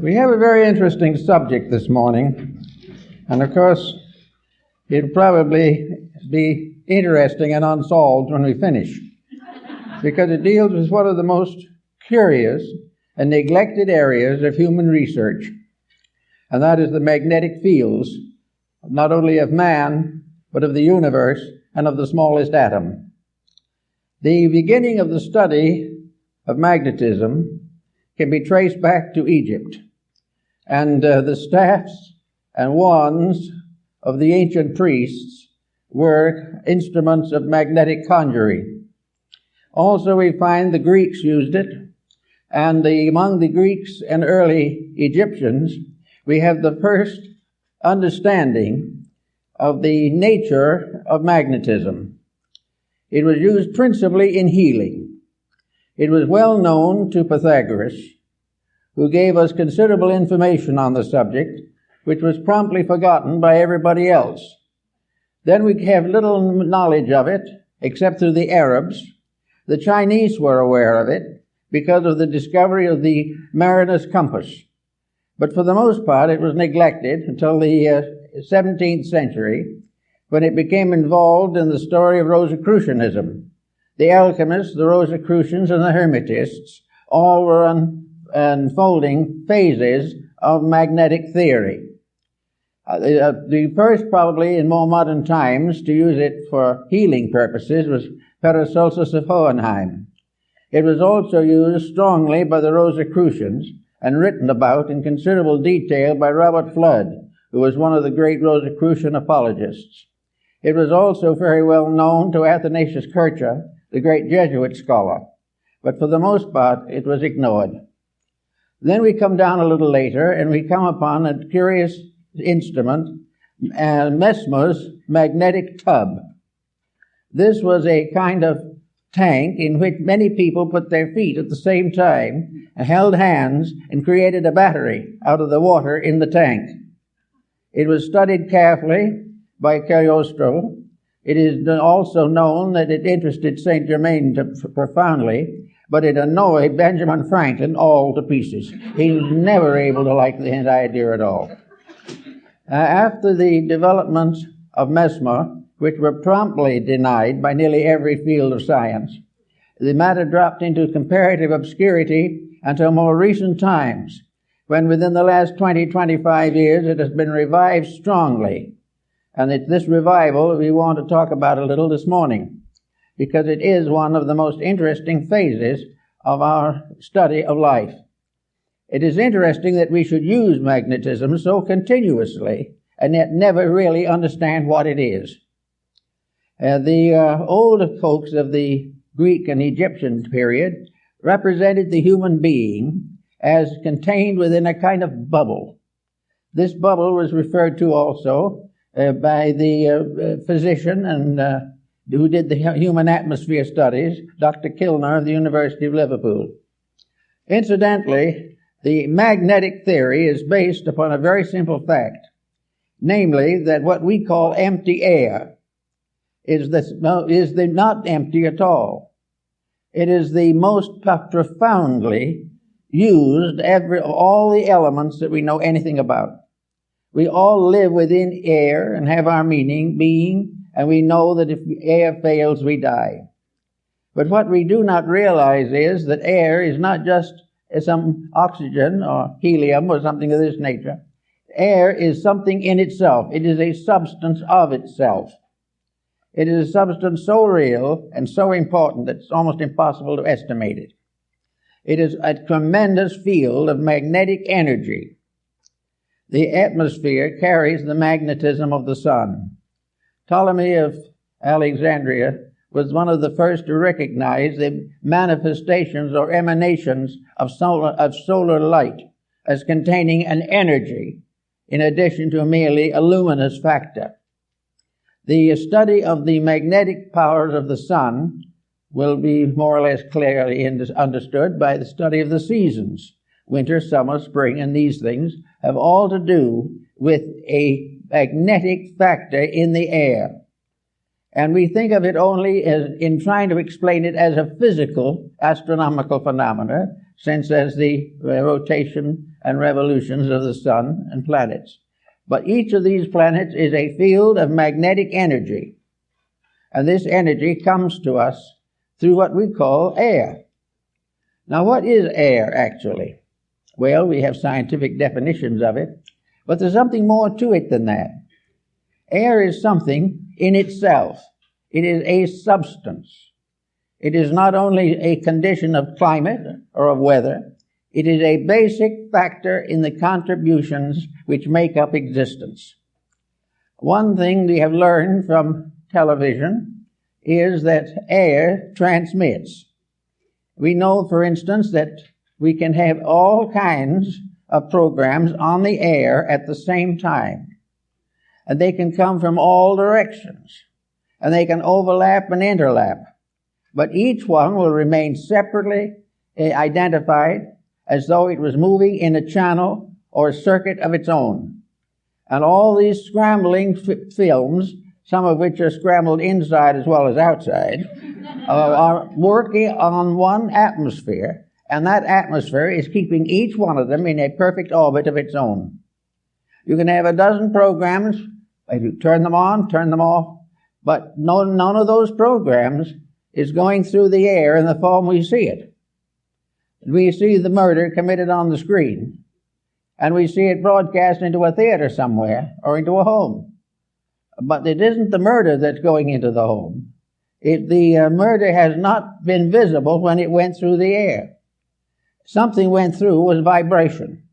We have a very interesting subject this morning, and of course, it'll probably be interesting and unsolved when we finish, because it deals with one of the most curious and neglected areas of human research, and that is the magnetic fields, not only of man, but of the universe and of the smallest atom. The beginning of the study of magnetism can be traced back to Egypt, and the staffs and wands of the ancient priests were instruments of magnetic conjuring. Also, we find the Greeks used it, and among the Greeks and early Egyptians, we have the first understanding of the nature of magnetism. It was used principally in healing. It was well known to Pythagoras, who gave us considerable information on the subject, which was promptly forgotten by everybody else. Then we have little knowledge of it, except through the Arabs. The Chinese were aware of it because of the discovery of the mariner's compass. But for the most part, it was neglected until the 17th century, when it became involved in the story of Rosicrucianism. The alchemists, the Rosicrucians, and the Hermetists all were unfolding phases of magnetic theory. The first, probably in more modern times, to use it for healing purposes was Paracelsus of Hohenheim. It was also used strongly by the Rosicrucians and written about in considerable detail by Robert Flood, who was one of the great Rosicrucian apologists. It was also very well known to Athanasius Kircher, the great Jesuit scholar, but for the most part it was ignored. Then we come down a little later and we come upon a curious instrument, Mesmer's magnetic tub. This was a kind of tank in which many people put their feet at the same time, held hands, and created a battery out of the water in the tank. It was studied carefully by Cagliostro. It is also known that it interested Saint Germain profoundly, but it annoyed Benjamin Franklin all to pieces. He was never able to like the idea at all. After the development of Mesmer, which were promptly denied by nearly every field of science, the matter dropped into comparative obscurity until more recent times, when within the last 20-25 years it has been revived strongly. And it's this revival we want to talk about a little this morning, because it is one of the most interesting phases of our study of life. It is interesting that we should use magnetism so continuously and yet never really understand what it is. The old folks of the Greek and Egyptian period represented the human being as contained within a kind of bubble. This bubble was referred to also by the physician and who did the human atmosphere studies, Dr. Kilner of the University of Liverpool. Incidentally, the magnetic theory is based upon a very simple fact, namely that what we call empty air is not empty at all. It is the most profoundly used all the elements that we know anything about. We all live within air and have our being, and we know that if air fails, we die. But what we do not realize is that air is not just some oxygen or helium or something of this nature. Air is something in itself. It is a substance of itself. It is a substance so real and so important that it's almost impossible to estimate it. It is a tremendous field of magnetic energy. The atmosphere carries the magnetism of the sun. Ptolemy of Alexandria was one of the first to recognize the manifestations or emanations of solar light as containing an energy in addition to merely a luminous factor. The study of the magnetic powers of the sun will be more or less clearly understood by the study of the seasons. Winter, summer, spring, and these things have all to do with a magnetic factor in the air. And we think of it only as in trying to explain it as a physical astronomical phenomena, since there's the rotation and revolutions of the sun and planets. But each of these planets is a field of magnetic energy. And this energy comes to us through what we call air. Now, what is air, actually? Well, we have scientific definitions of it, but there's something more to it than that. Air is something in itself. It is a substance. It is not only a condition of climate or of weather. It is a basic factor in the contributions which make up existence. One thing we have learned from television is that air transmits. We know, for instance, that we can have all kinds of programs on the air at the same time. And they can come from all directions. And they can overlap and interlap. But each one will remain separately identified as though it was moving in a channel or a circuit of its own. And all these scrambling films, some of which are scrambled inside as well as outside, are working on one atmosphere, and that atmosphere is keeping each one of them in a perfect orbit of its own. You can have a dozen programs, if you turn them on, turn them off, but none of those programs is going through the air in the form we see it. We see the murder committed on the screen, and we see it broadcast into a theater somewhere or into a home. But it isn't the murder that's going into the home. The murder has not been visible when it went through the air. Something went through was vibration.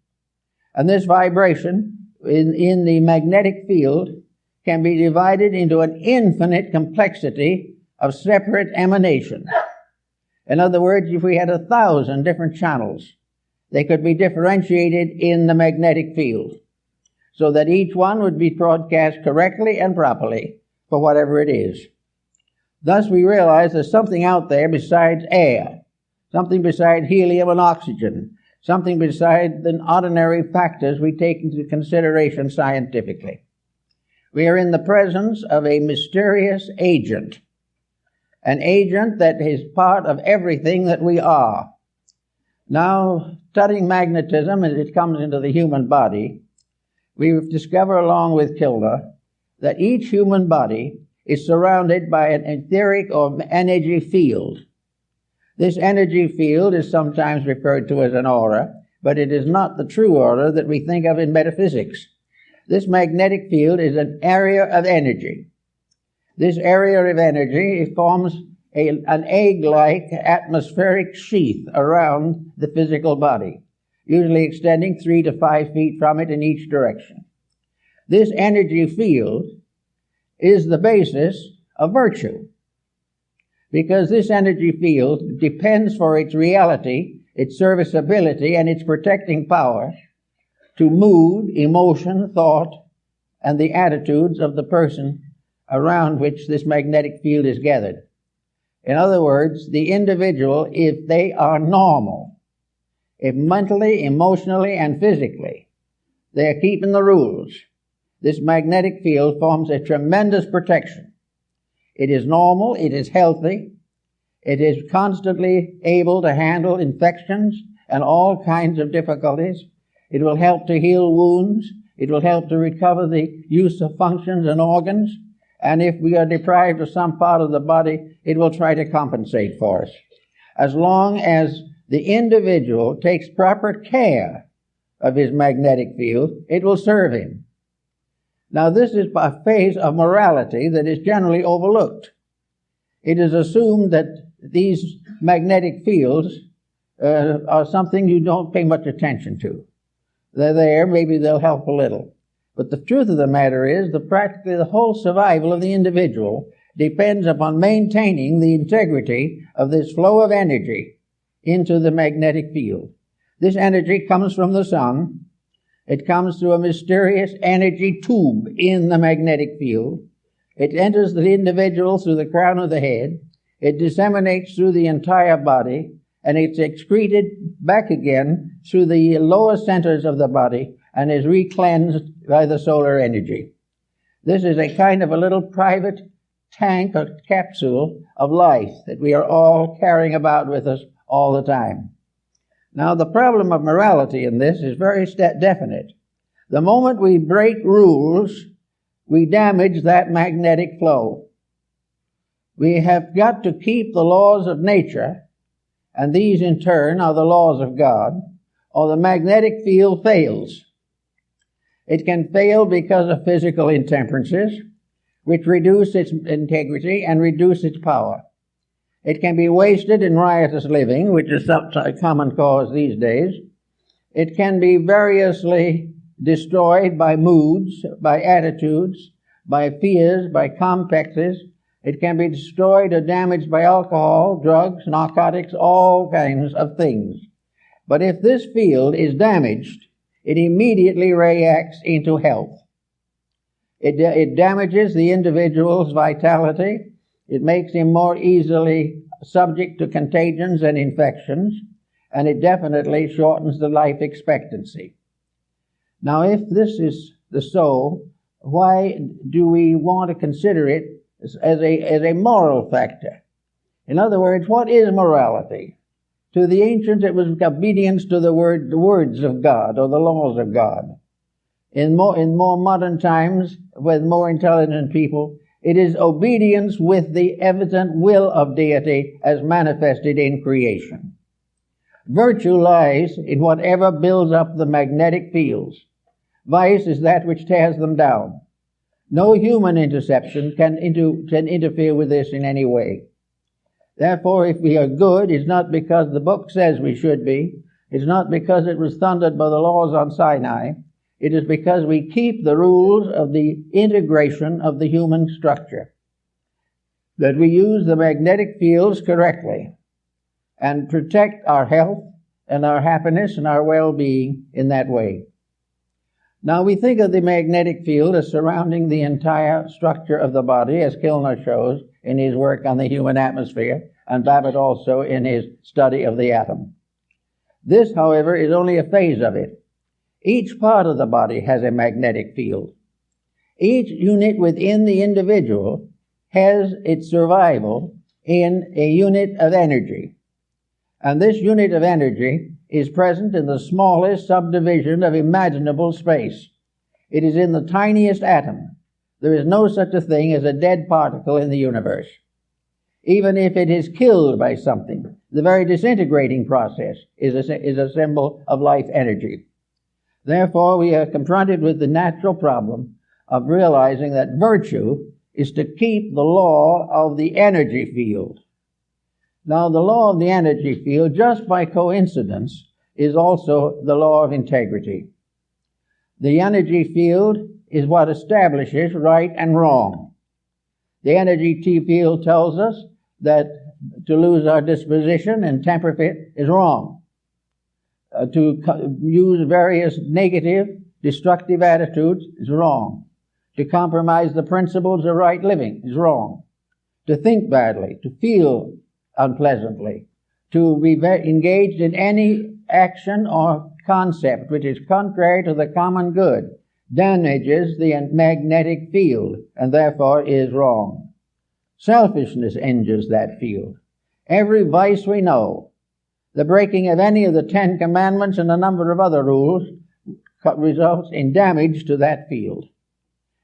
And this vibration in the magnetic field can be divided into an infinite complexity of separate emanations. In other words, if we had 1,000 different channels, they could be differentiated in the magnetic field so that each one would be broadcast correctly and properly for whatever it is. Thus, we realize there's something out there besides air, something besides helium and oxygen, something besides the ordinary factors we take into consideration scientifically. We are in the presence of a mysterious agent, an agent that is part of everything that we are. Now, studying magnetism as it comes into the human body, we've discovered along with Kilda that each human body is surrounded by an etheric or energy field. This energy field is sometimes referred to as an aura, but it is not the true aura that we think of in metaphysics. This magnetic field is an area of energy. This area of energy forms an egg-like atmospheric sheath around the physical body, usually extending 3 to 5 feet from it in each direction. This energy field is the basis of virtue, because this energy field depends for its reality, its serviceability, and its protecting power to mood, emotion, thought, and the attitudes of the person around which this magnetic field is gathered. In other words, the individual, if they are normal, if mentally, emotionally, and physically they are keeping the rules, this magnetic field forms a tremendous protection. It is normal, it is healthy, it is constantly able to handle infections and all kinds of difficulties. It will help to heal wounds. It will help to recover the use of functions and organs. And if we are deprived of some part of the body, it will try to compensate for us. As long as the individual takes proper care of his magnetic field, it will serve him. Now, this is a phase of morality that is generally overlooked. It is assumed that these magnetic fields are something you don't pay much attention to. They're there, maybe they'll help a little. But the truth of the matter is that practically the whole survival of the individual depends upon maintaining the integrity of this flow of energy into the magnetic field. This energy comes from the sun. It comes through a mysterious energy tube in the magnetic field. It enters the individual through the crown of the head. It disseminates through the entire body, and it's excreted back again through the lower centers of the body and is recleansed by the solar energy. This is a kind of a little private tank or capsule of life that we are all carrying about with us all the time. Now, the problem of morality in this is very definite. The moment we break rules, we damage that magnetic flow. We have got to keep the laws of nature, and these in turn are the laws of God, or the magnetic field fails. It can fail because of physical intemperances, which reduce its integrity and reduce its power. It can be wasted in riotous living, which is a common cause these days. It can be variously destroyed by moods, by attitudes, by fears, by complexes. It can be destroyed or damaged by alcohol, drugs, narcotics, all kinds of things. But if this field is damaged, it immediately reacts into health. It damages the individual's vitality. It makes him more easily subject to contagions and infections, and it definitely shortens the life expectancy. Now, if this is so, why do we want to consider it as a moral factor? In other words, what is morality? To the ancients, it was obedience to the words of God, or the laws of God. In more modern times, with more intelligent people, it is obedience with the evident will of deity as manifested in creation. Virtue lies in whatever builds up the magnetic fields. Vice is that which tears them down. No human interception can interfere with this in any way. Therefore, if we are good, it's not because the book says we should be. It's not because it was thundered by the laws on Sinai. It is because we keep the rules of the integration of the human structure, that we use the magnetic fields correctly and protect our health and our happiness and our well-being in that way. Now, we think of the magnetic field as surrounding the entire structure of the body, as Kilner shows in his work on the human atmosphere, and Babbitt also in his study of the atom. This, however, is only a phase of it. Each part of the body has a magnetic field. Each unit within the individual has its survival in a unit of energy. And this unit of energy is present in the smallest subdivision of imaginable space. It is in the tiniest atom. There is no such a thing as a dead particle in the universe. Even if it is killed by something, the very disintegrating process is a symbol of life energy. Therefore, we are confronted with the natural problem of realizing that virtue is to keep the law of the energy field. Now, the law of the energy field, just by coincidence, is also the law of integrity. The energy field is what establishes right and wrong. The energy field tells us that to lose our disposition and temper fit is wrong. To use various negative, destructive attitudes is wrong. To compromise the principles of right living is wrong. To think badly, to feel unpleasantly, to be engaged in any action or concept which is contrary to the common good damages the magnetic field and therefore is wrong. Selfishness injures that field. Every vice we know, the breaking of any of the 10 Commandments and a number of other rules, results in damage to that field.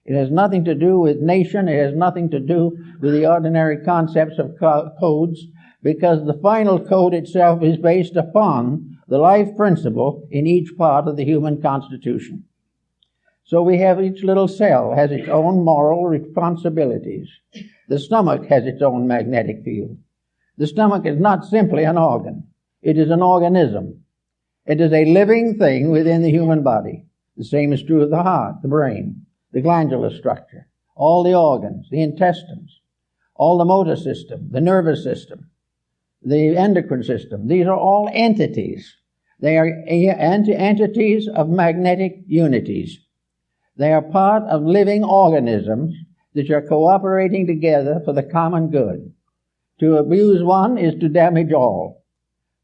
It has nothing to do with nation. It has nothing to do with the ordinary concepts of codes, because the final code itself is based upon the life principle in each part of the human constitution. So we have each little cell has its own moral responsibilities. The stomach has its own magnetic field. The stomach is not simply an organ. It is an organism. It is a living thing within the human body. The same is true of the heart, the brain, the glandular structure, all the organs, the intestines, all the motor system, the nervous system, the endocrine system. These are all entities. They are entities of magnetic unities. They are part of living organisms that are cooperating together for the common good. To abuse one is to damage all.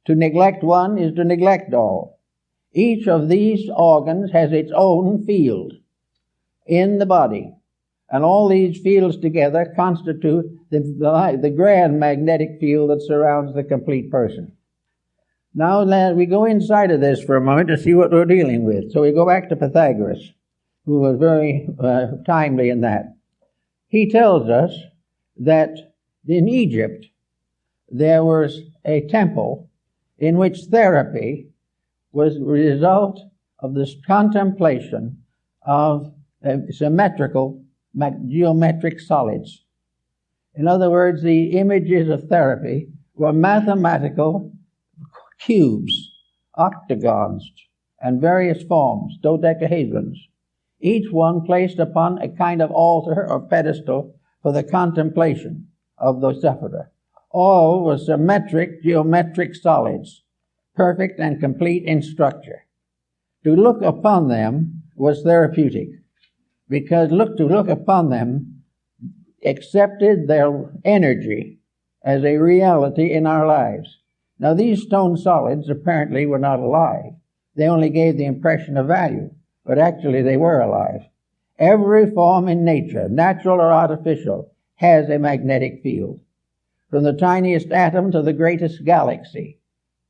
To neglect one is to neglect all. Each of these organs has its own field in the body, and all these fields together constitute the grand magnetic field that surrounds the complete person. Now we go inside of this for a moment to see what we're dealing with. So we go back to Pythagoras, who was very timely in that. He tells us that in Egypt there was a temple in which therapy was the result of this contemplation of symmetrical geometric solids. In other words, the images of therapy were mathematical cubes, octagons, and various forms, dodecahedrons, each one placed upon a kind of altar or pedestal for the contemplation of the sufferer. All were symmetric geometric solids, perfect and complete in structure. To look upon them was therapeutic, because to look upon them accepted their energy as a reality in our lives. Now, these stone solids apparently were not alive. They only gave the impression of value, but actually they were alive. Every form in nature, natural or artificial, has a magnetic field. From the tiniest atom to the greatest galaxy,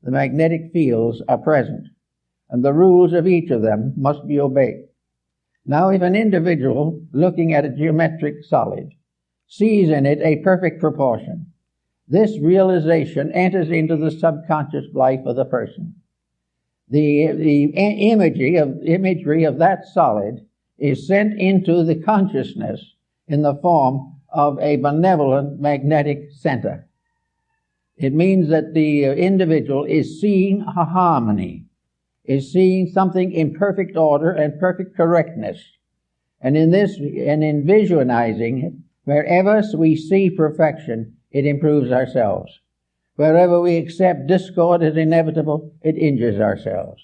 the magnetic fields are present, and the rules of each of them must be obeyed. Now, if an individual looking at a geometric solid sees in it a perfect proportion, this realization enters into the subconscious life of the person. The imagery of that solid is sent into the consciousness in the form of a benevolent magnetic center. It means that the individual is seeing a harmony, is seeing something in perfect order and perfect correctness. And in visualizing it, wherever we see perfection, it improves ourselves. Wherever we accept discord as inevitable, it injures ourselves.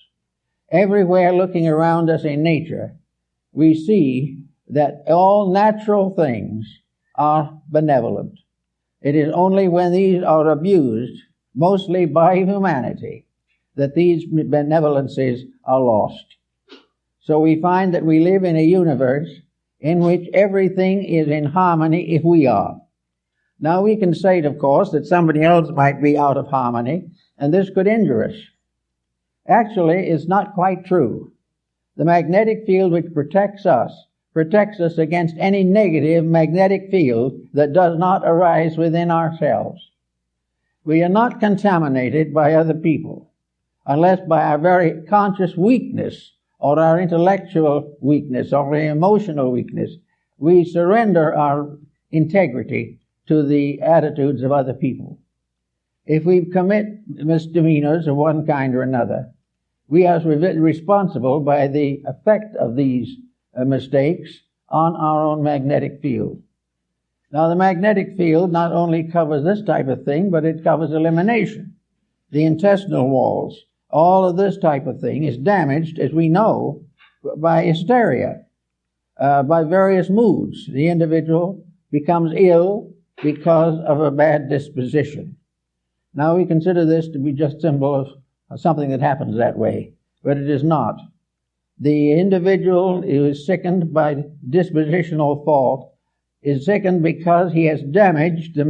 Everywhere looking around us in nature, we see that all natural things are benevolent. It is only when these are abused, mostly by humanity, that these benevolences are lost. So we find that we live in a universe in which everything is in harmony if we are. Now we can say, of course, that somebody else might be out of harmony, and this could injure us. Actually, it's not quite true. The magnetic field which protects us against any negative magnetic field that does not arise within ourselves. We are not contaminated by other people, unless by our very conscious weakness or our intellectual weakness or our emotional weakness, we surrender our integrity to the attitudes of other people. If we commit misdemeanors of one kind or another, we are responsible by the effect of these mistakes on our own magnetic field. Now, the magnetic field not only covers this type of thing, but it covers elimination. The intestinal walls, all of this type of thing is damaged, as we know, by hysteria, by various moods. The individual becomes ill because of a bad disposition. Now, we consider this to be just symbol of something that happens that way, but it is not. The individual who is sickened by dispositional fault is sickened because he has damaged the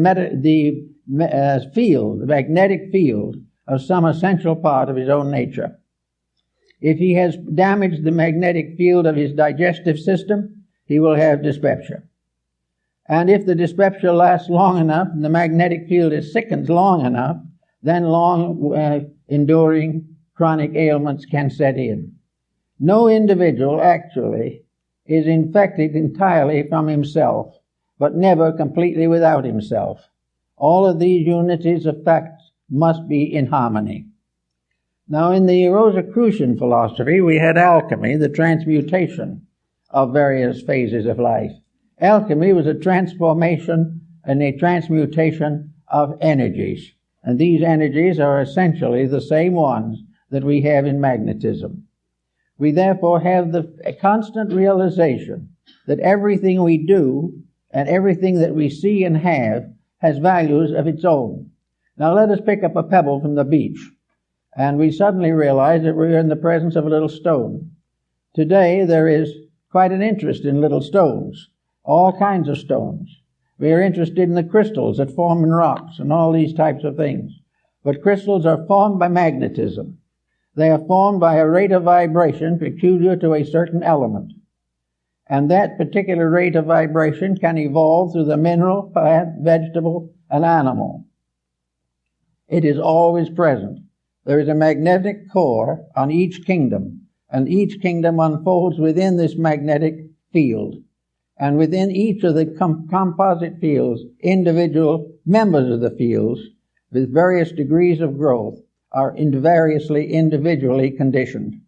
magnetic field of some essential part of his own nature. If he has damaged the magnetic field of his digestive system, he will have dyspepsia. And if the dyspepsia lasts long enough and the magnetic field is sickened long enough, then long enduring chronic ailments can set in. No individual actually is infected entirely from himself, but never completely without himself. All of these unities of facts must be in harmony. Now, in the Rosicrucian philosophy, we had alchemy, the transmutation of various phases of life. Alchemy was a transformation and a transmutation of energies, and these energies are essentially the same ones that we have in magnetism. We therefore have a constant realization that everything we do and everything that we see and have has values of its own. Now let us pick up a pebble from the beach, and we suddenly realize that we're in the presence of a little stone. Today there is quite an interest in little stones, all kinds of stones. We are interested in the crystals that form in rocks and all these types of things. But crystals are formed by magnetism. They are formed by a rate of vibration peculiar to a certain element. And that particular rate of vibration can evolve through the mineral, plant, vegetable, and animal. It is always present. There is a magnetic core on each kingdom, and each kingdom unfolds within this magnetic field. And within each of the composite fields, individual members of the fields, with various degrees of growth, are variously individually conditioned.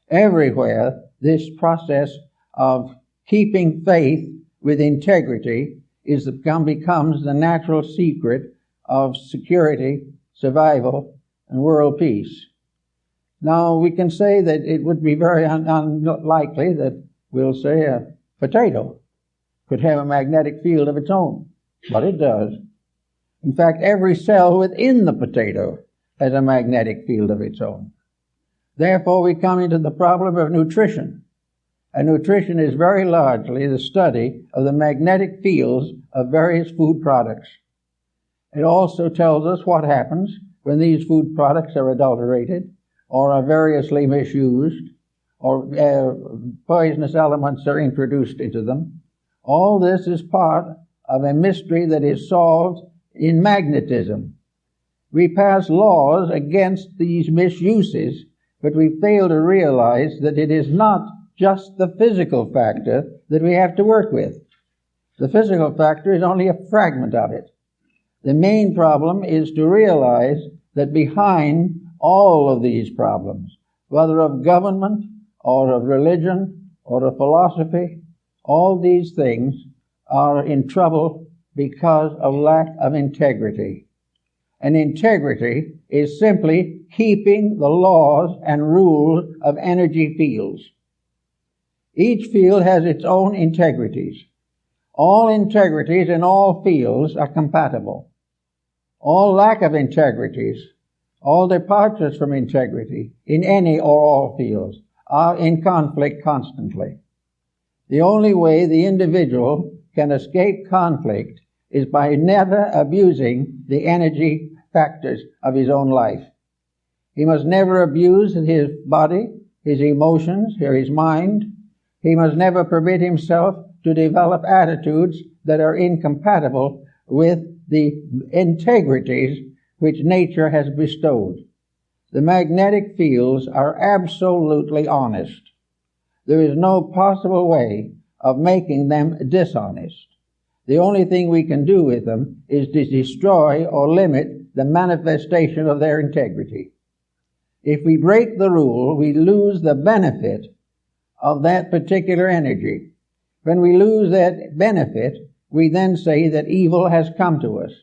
Everywhere, this process of keeping faith with integrity becomes the natural secret of security, survival, and world peace. Now, we can say that it would be very unlikely that, we'll say, a potato could have a magnetic field of its own, but it does. In fact, every cell within the potato has a magnetic field of its own. Therefore, we come into the problem of nutrition. And nutrition is very largely the study of the magnetic fields of various food products. It also tells us what happens when these food products are adulterated or are variously misused or poisonous elements are introduced into them. All this is part of a mystery that is solved in magnetism. We pass laws against these misuses, but we fail to realize that it is not just the physical factor that we have to work with. The physical factor is only a fragment of it. The main problem is to realize that behind all of these problems, whether of government or of religion or of philosophy, all these things are in trouble because of lack of integrity. And integrity is simply keeping the laws and rules of energy fields. Each field has its own integrities. All integrities in all fields are compatible. All lack of integrities, all departures from integrity in any or all fields are in conflict constantly. The only way the individual can escape conflict is by never abusing the energy factors of his own life. He must never abuse his body, his emotions, or his mind. He must never permit himself to develop attitudes that are incompatible with the integrities which nature has bestowed. The magnetic fields are absolutely honest. There is no possible way of making them dishonest. The only thing we can do with them is to destroy or limit the manifestation of their integrity. If we break the rule, we lose the benefit of that particular energy. When we lose that benefit, we then say that evil has come to us.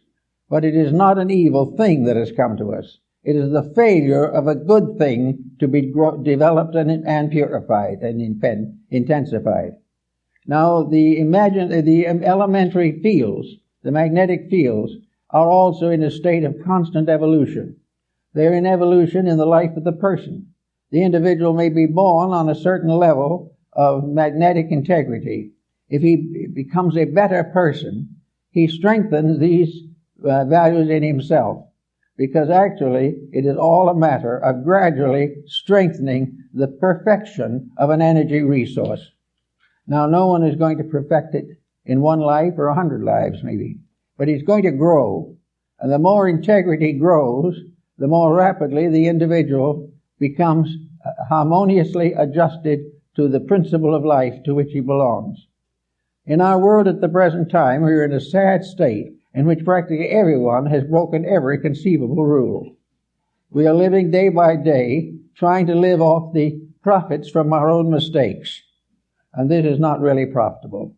But it is not an evil thing that has come to us. It is the failure of a good thing to be developed and purified and intensified. Now, the elementary fields, the magnetic fields, are also in a state of constant evolution. They're in evolution in the life of the person. The individual may be born on a certain level of magnetic integrity. If he becomes a better person, he strengthens these values in himself, because actually it is all a matter of gradually strengthening the perfection of an energy resource. Now, no one is going to perfect it in one life or 100 lives maybe, but it's going to grow. And the more integrity grows, the more rapidly the individual becomes harmoniously adjusted to the principle of life to which he belongs. In our world at the present time, we are in a sad state in which practically everyone has broken every conceivable rule. We are living day by day trying to live off the profits from our own mistakes, and this is not really profitable.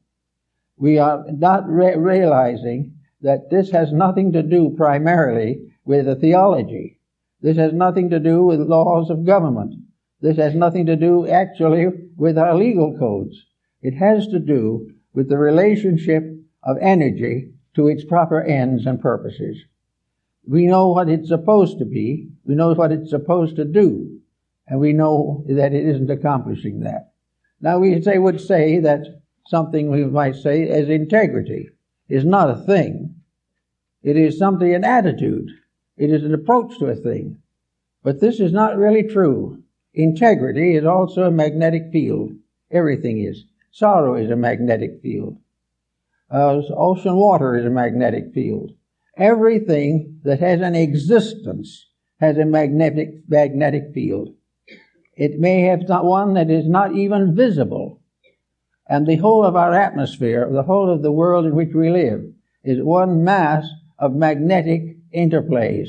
We are not realizing that this has nothing to do primarily with the theology. This has nothing to do with laws of government. This has nothing to do actually with our legal codes. It has to do with the relationship of energy to its proper ends and purposes. We know what it's supposed to be, we know what it's supposed to do, and we know that it isn't accomplishing that. Now we would say that something we might say as integrity is not a thing. It is something, an attitude. It is an approach to a thing. But this is not really true. Integrity is also a magnetic field. Everything is. Sorrow is a magnetic field. Ocean water is a magnetic field. Everything that has an existence has a magnetic field. It may have one that is not even visible. And the whole of our atmosphere, the whole of the world in which we live, is one mass of magnetic interplays.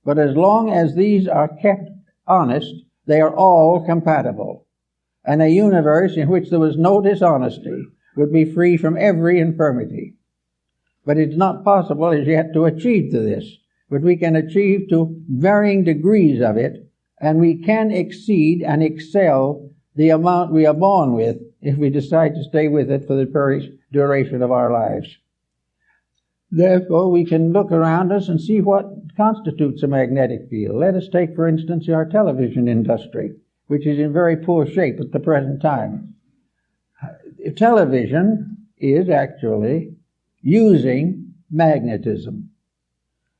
But as long as these are kept honest, they are all compatible. And a universe in which there was no dishonesty would be free from every infirmity. But it's not possible as yet to achieve to this. But we can achieve to varying degrees of it, and we can exceed and excel the amount we are born with if we decide to stay with it for the duration of our lives. Therefore, we can look around us and see what constitutes a magnetic field. Let us take, for instance, our television industry, which is in very poor shape at the present time. Television is actually using magnetism.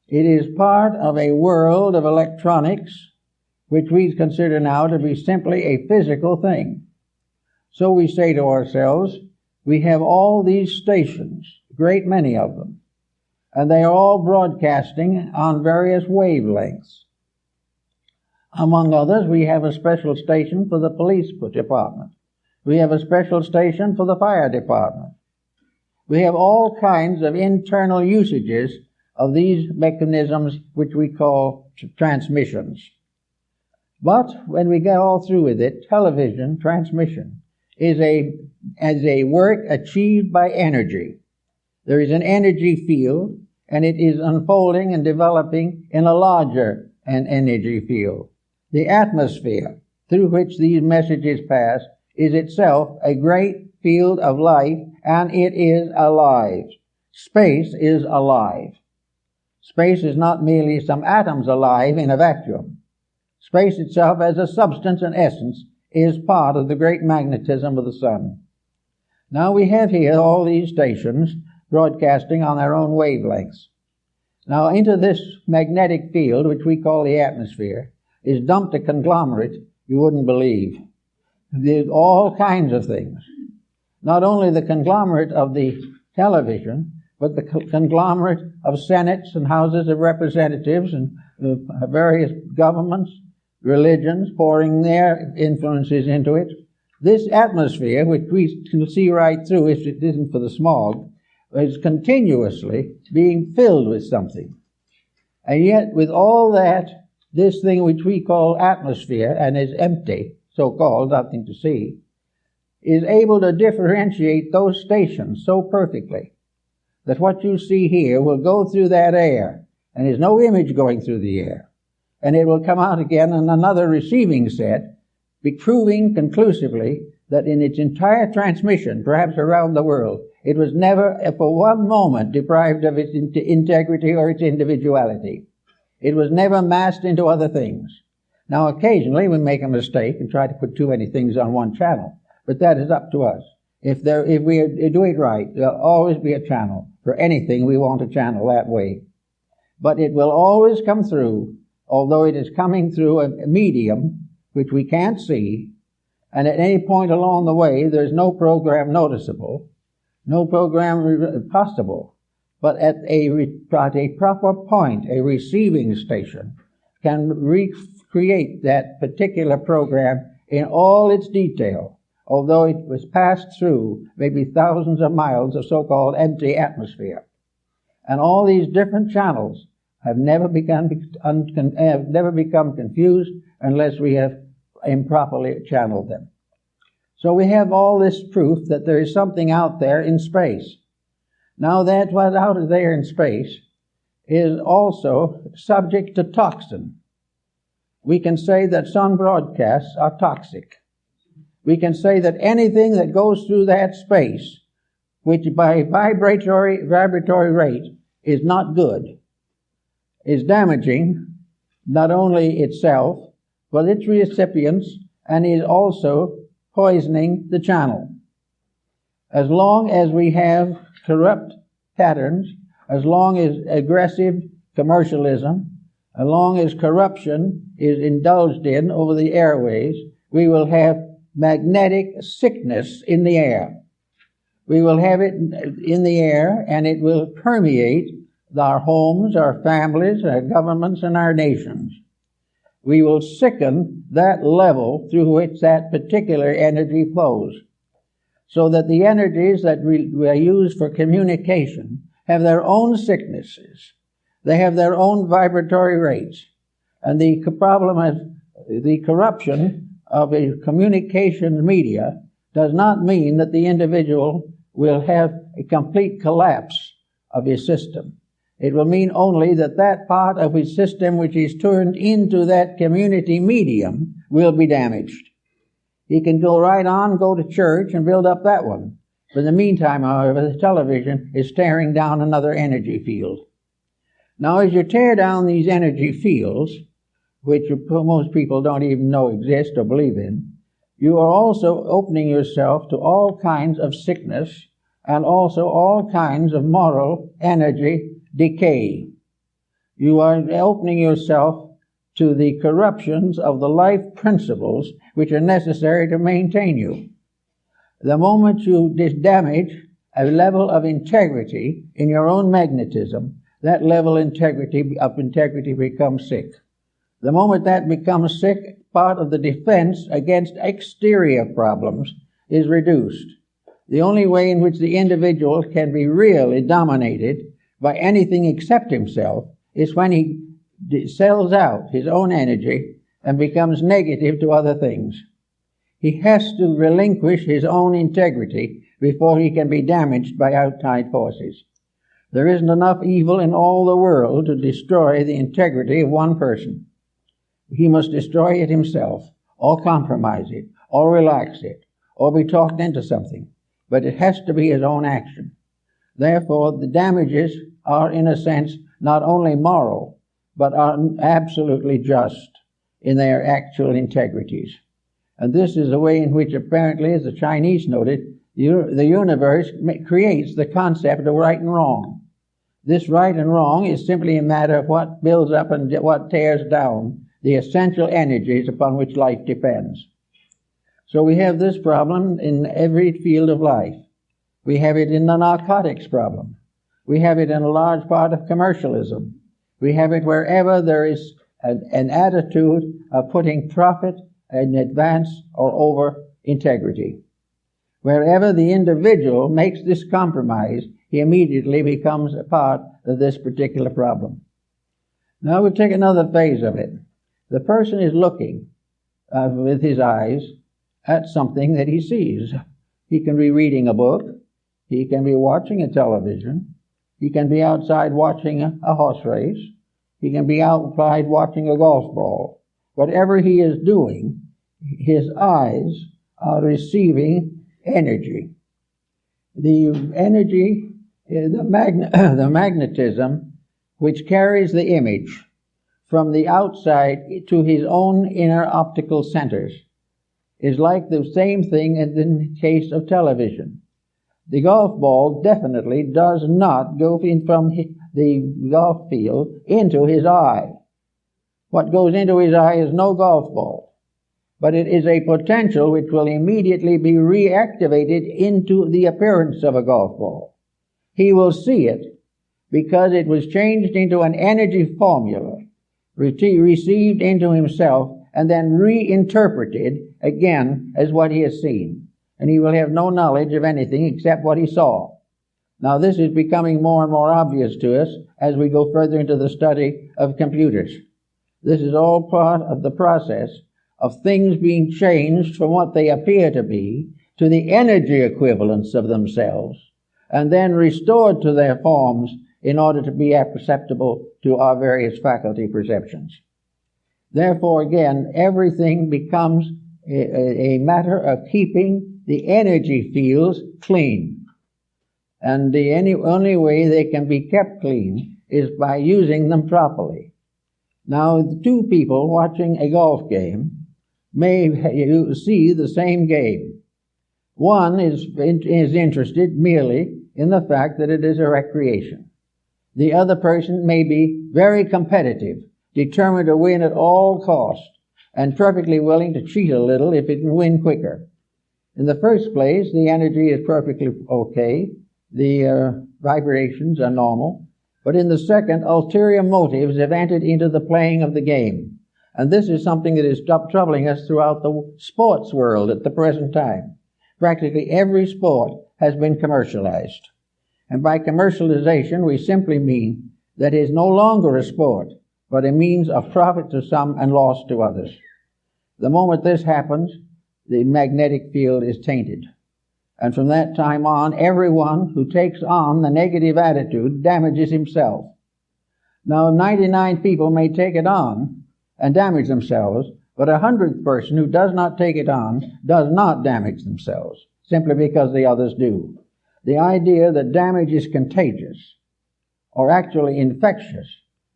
It is part of a world of electronics which we consider now to be simply a physical thing. So we say to ourselves, we have all these stations, a great many of them, and they are all broadcasting on various wavelengths. Among others, we have a special station for the police department. We have a special station for the fire department. We have all kinds of internal usages of these mechanisms which we call transmissions. But when we get all through with it, television transmission is a work achieved by energy. There is an energy field, and it is unfolding and developing in a larger energy field. The atmosphere through which these messages pass is itself a great field of life, and it is alive. Space is alive. Space is not merely some atoms alive in a vacuum. Space itself as a substance and essence is part of the great magnetism of the sun. Now we have here all these stations broadcasting on their own wavelengths. Now into this magnetic field, which we call the atmosphere, is dumped a conglomerate you wouldn't believe. There's all kinds of things. Not only the conglomerate of the television, but the conglomerate of senates and houses of representatives and various governments, religions, pouring their influences into it. This atmosphere, which we can see right through if it isn't for the smog, is continuously being filled with something. And yet, with all that, this thing which we call atmosphere, and is empty, so-called, nothing to see, is able to differentiate those stations so perfectly that what you see here will go through that air, and there's no image going through the air. And it will come out again in another receiving set, proving conclusively that in its entire transmission, perhaps around the world, it was never for one moment deprived of its integrity or its individuality. It was never massed into other things. Now, occasionally we make a mistake and try to put too many things on one channel, but that is up to us. If we do it right, there'll always be a channel. For anything, we want a channel that way. But it will always come through, although it is coming through a medium which we can't see, and at any point along the way, there's no program noticeable, no program possible. But at a proper point, a receiving station can recreate that particular program in all its detail, although it was passed through maybe thousands of miles of so-called empty atmosphere. And all these different channels have never become confused unless we have improperly channeled them. So we have all this proof that there is something out there in space. Now that what's out there in space is also subject to toxin. We can say that some broadcasts are toxic. We can say that anything that goes through that space, which by vibratory rate is not good, is damaging not only itself, but its recipients, and is also poisoning the channel. As long as we have corrupt patterns, as long as aggressive commercialism, as long as corruption is indulged in over the airways, we will have magnetic sickness in the air. We will have it in the air, and it will permeate our homes, our families, our governments, and our nations. We will sicken that level through which that particular energy flows, so that the energies that we use for communication have their own sicknesses. They have their own vibratory rates. And the problem is the corruption of a communication media does not mean that the individual will have a complete collapse of his system. It will mean only that that part of his system which is turned into that community medium will be damaged. He can go right on, go to church, and build up that one. But in the meantime, however, the television is tearing down another energy field. Now, as you tear down these energy fields, which most people don't even know exist or believe in, you are also opening yourself to all kinds of sickness and also all kinds of moral energy decay. You are opening yourself to the corruptions of the life principles which are necessary to maintain you. The moment you damage a level of integrity in your own magnetism, that level of integrity becomes sick. The moment that becomes sick, part of the defense against exterior problems is reduced. The only way in which the individual can be really dominated by anything except himself is when he sells out his own energy and becomes negative to other things. He has to relinquish his own integrity before he can be damaged by outside forces. There isn't enough evil in all the world to destroy the integrity of one person. He must destroy it himself, or compromise it, or relax it, or be talked into something. But it has to be his own action. Therefore, the damages are, in a sense, not only moral, but are absolutely just in their actual integrities. And this is the way in which, apparently, as the Chinese noted, the universe creates the concept of right and wrong. This right and wrong is simply a matter of what builds up and what tears down the essential energies upon which life depends. So we have this problem in every field of life. We have it in the narcotics problem. We have it in a large part of commercialism. We have it wherever there is an attitude of putting profit in advance or over integrity. Wherever the individual makes this compromise, he immediately becomes a part of this particular problem. Now we'll take another phase of it. The person is looking with his eyes at something that he sees. He can be reading a book. He can be watching a television. He can be outside watching a horse race. He can be outside watching a golf ball. Whatever he is doing, his eyes are receiving energy. The energy, the magnetism, which carries the image from the outside to his own inner optical centers, is like the same thing in the case of television. The golf ball definitely does not go in from the golf field into his eye. What goes into his eye is no golf ball, but it is a potential which will immediately be reactivated into the appearance of a golf ball. He will see it because it was changed into an energy formula, received into himself, and then reinterpreted again as what he has seen. And he will have no knowledge of anything except what he saw. Now this is becoming more and more obvious to us as we go further into the study of computers. This is all part of the process of things being changed from what they appear to be to the energy equivalents of themselves, and then restored to their forms in order to be perceptible to our various faculty perceptions. Therefore, again, everything becomes a matter of keeping the energy fields clean. And the only way they can be kept clean is by using them properly. Now, two people watching a golf game may see the same game. One is interested merely in the fact that it is a recreation. The other person may be very competitive determined to win at all cost, and perfectly willing to cheat a little if it can win quicker. In the first place, the energy is perfectly okay. The vibrations are normal. But in the second, ulterior motives have entered into the playing of the game. And this is something that is troubling us throughout the sports world at the present time. Practically every sport has been commercialized. And by commercialization, we simply mean that it is no longer a sport, but a means of profit to some and loss to others. The moment this happens, the magnetic field is tainted. And from that time on, everyone who takes on the negative attitude damages himself. Now, 99 people may take it on and damage themselves, but 100th person who does not take it on does not damage themselves, simply because the others do. The idea that damage is contagious, or actually infectious,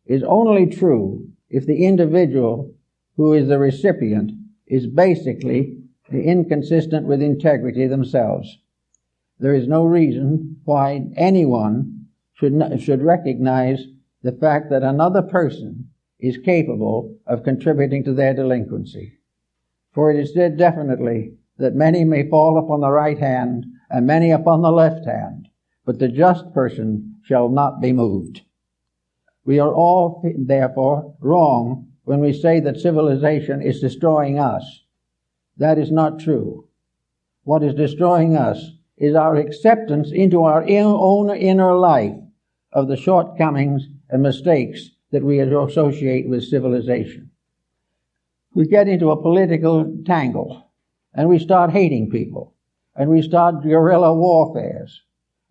is only true if the individual who is the recipient is basically inconsistent with integrity themselves. There is no reason why anyone should recognize the fact that another person is capable of contributing to their delinquency. For it is said definitely that many may fall upon the right hand and many upon the left hand, but the just person shall not be moved. We are all, therefore, wrong when we say that civilization is destroying us. That is not true. What is destroying us is our acceptance into our own inner life of the shortcomings and mistakes that we associate with civilization. We get into a political tangle, and we start hating people, and we start guerrilla warfares.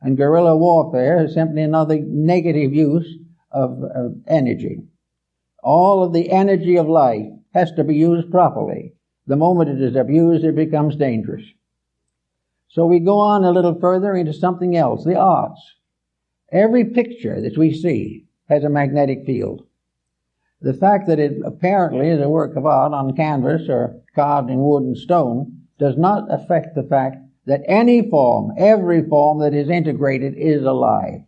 And guerrilla warfare is simply another negative use of energy. All of the energy of life has to be used properly. The moment it is abused, it becomes dangerous. So we go on a little further into something else, the arts. Every picture that we see has a magnetic field. The fact that it apparently is a work of art on canvas or carved in wood and stone does not affect the fact that any form, every form that is integrated is alive.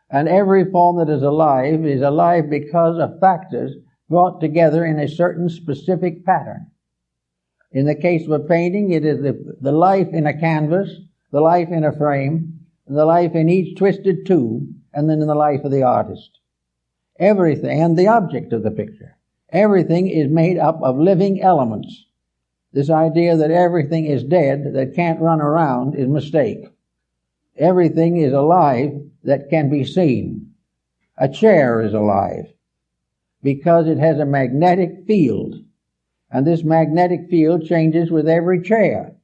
And every form that is alive because of factors brought together in a certain specific pattern. In the case of a painting, it is the life in a canvas, the life in a frame, the life in each twisted tube, and then in the life of the artist. Everything, and the object of the picture, everything is made up of living elements. This idea that everything is dead, that can't run around, is a mistake. Everything is alive that can be seen. A chair is alive because it has a magnetic field. And this magnetic field changes with every chair.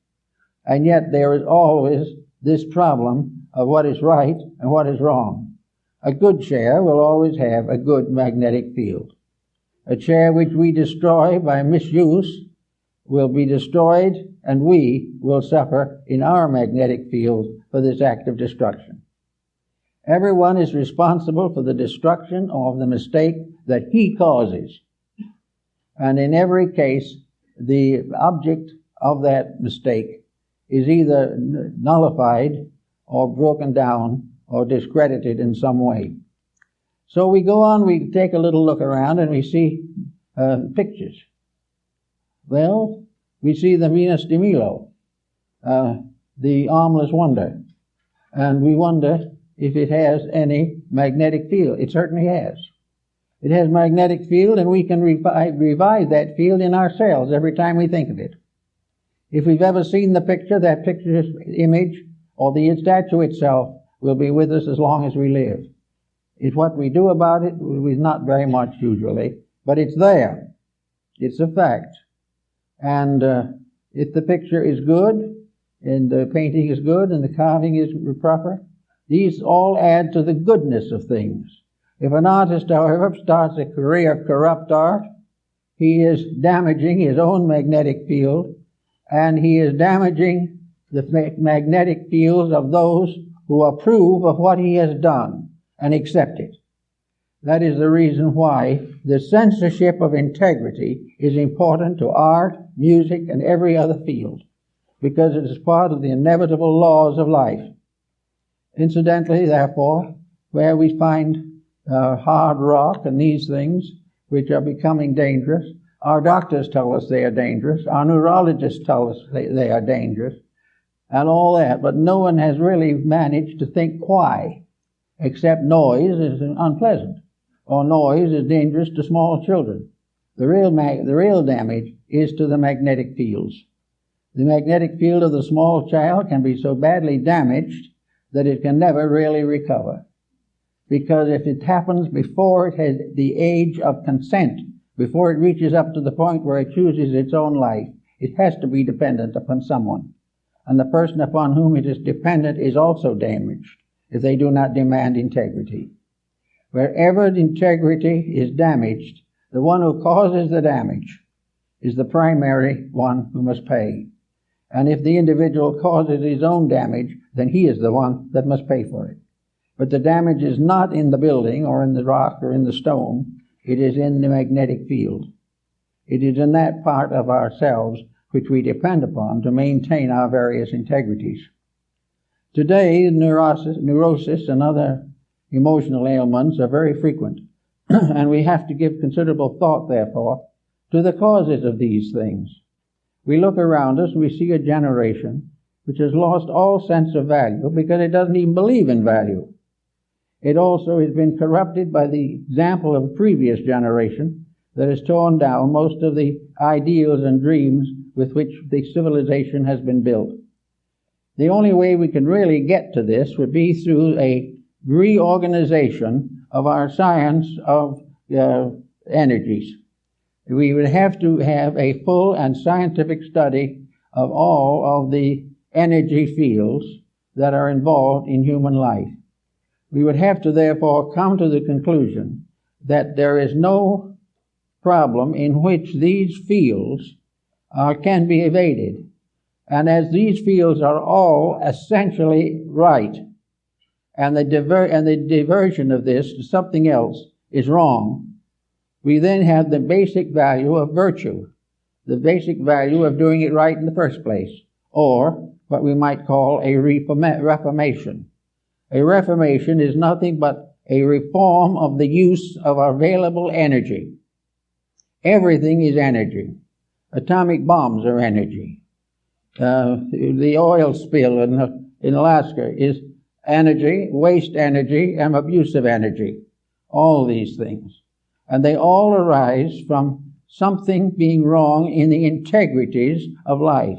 And yet there is always this problem of what is right and what is wrong. A good chair will always have a good magnetic field. A chair which we destroy by misuse will be destroyed, and we will suffer in our magnetic field for this act of destruction. Everyone is responsible for the destruction of the mistake that he causes. And in every case, the object of that mistake is either nullified or broken down or discredited in some way. So we go on, we take a little look around and we see pictures. Well, we see the Venus de Milo, the armless wonder, and we wonder if it has any magnetic field. It certainly has. It has magnetic field, and we can revive that field in ourselves every time we think of it. If we've ever seen the picture, that picture's image or the statue itself will be with us as long as we live. It's what we do about it is not very much usually, but it's there. It's a fact. And if the picture is good, and the painting is good, and the carving is proper, these all add to the goodness of things. If an artist, however, starts a career of corrupt art, he is damaging his own magnetic field, and he is damaging the magnetic fields of those who approve of what he has done and accept it. That is the reason why the censorship of integrity is important to art, music, and every other field, because it is part of the inevitable laws of life. Incidentally, therefore, where we find hard rock and these things, which are becoming dangerous. Our doctors tell us they are dangerous. Our neurologists tell us they are dangerous, and all that. But no one has really managed to think why, except noise is unpleasant, or noise is dangerous to small children. The real damage is to the magnetic fields. The magnetic field of the small child can be so badly damaged that it can never really recover. Because if it happens before it has the age of consent, before it reaches up to the point where it chooses its own life, it has to be dependent upon someone. And the person upon whom it is dependent is also damaged if they do not demand integrity. Wherever integrity is damaged, the one who causes the damage is the primary one who must pay. And if the individual causes his own damage, then he is the one that must pay for it. But the damage is not in the building or in the rock or in the stone. It is in the magnetic field. It is in that part of ourselves which we depend upon to maintain our various integrities. Today, neurosis and other emotional ailments are very frequent, and we have to give considerable thought, therefore, to the causes of these things. We look around us and we see a generation which has lost all sense of value because it doesn't even believe in value. It also has been corrupted by the example of a previous generation that has torn down most of the ideals and dreams with which the civilization has been built. The only way we can really get to this would be through a reorganization of our science of energies. We would have to have a full and scientific study of all of the energy fields that are involved in human life. We would have to therefore come to the conclusion that there is no problem in which these fields can be evaded. And as these fields are all essentially right, and the diversion of this to something else is wrong, we then have the basic value of virtue, the basic value of doing it right in the first place, or what we might call a reformation. A reformation is nothing but a reform of the use of available energy. Everything is energy. Atomic bombs are energy. The oil spill in Alaska is energy, waste energy, and abusive energy. All these things. And they all arise from something being wrong in the integrities of life.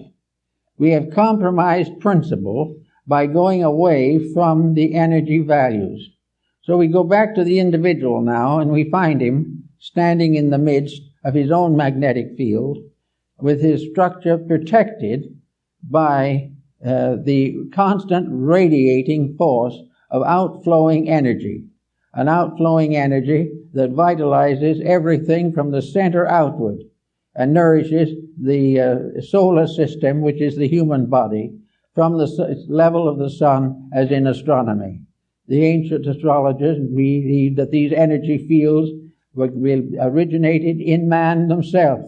We have compromised principle by going away from the energy values. So we go back to the individual now, and we find him standing in the midst of his own magnetic field, with his structure protected by the constant radiating force of outflowing energy, an outflowing energy that vitalizes everything from the center outward and nourishes the solar system, which is the human body, from the level of the sun, as in astronomy. The ancient astrologers believed that these energy fields originated in man himself,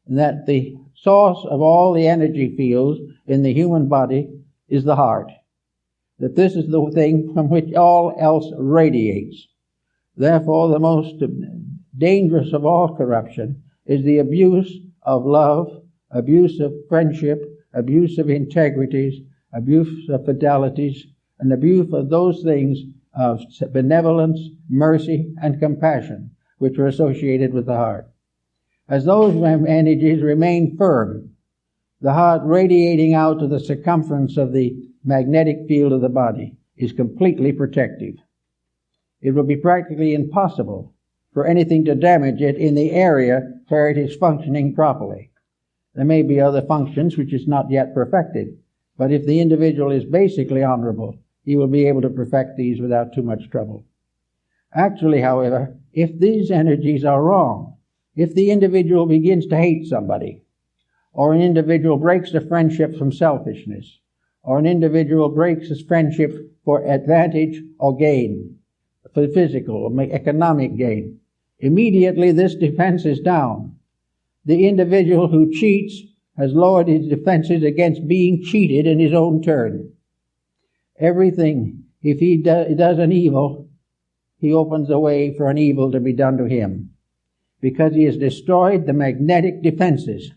and that the source of all the energy fields in the human body is the heart. That this is the thing from which all else radiates. Therefore, the most dangerous of all corruption is the abuse of love, abuse of friendship, abuse of integrities, abuse of fidelities, and abuse of those things of benevolence, mercy, and compassion which are associated with the heart. As those energies remain firm, the heart radiating out to the circumference of the magnetic field of the body is completely protective. It will be practically impossible for anything to damage it in the area where it is functioning properly. There may be other functions which is not yet perfected, but if the individual is basically honorable, he will be able to perfect these without too much trouble. Actually, however, if these energies are wrong, if the individual begins to hate somebody, or an individual breaks a friendship from selfishness, or an individual breaks his friendship for advantage or gain, for physical or economic gain, immediately this defense is down. The individual who cheats has lowered his defenses against being cheated in his own turn. Everything, if he does an evil, he opens a way for an evil to be done to him. because he has destroyed the magnetic defenses.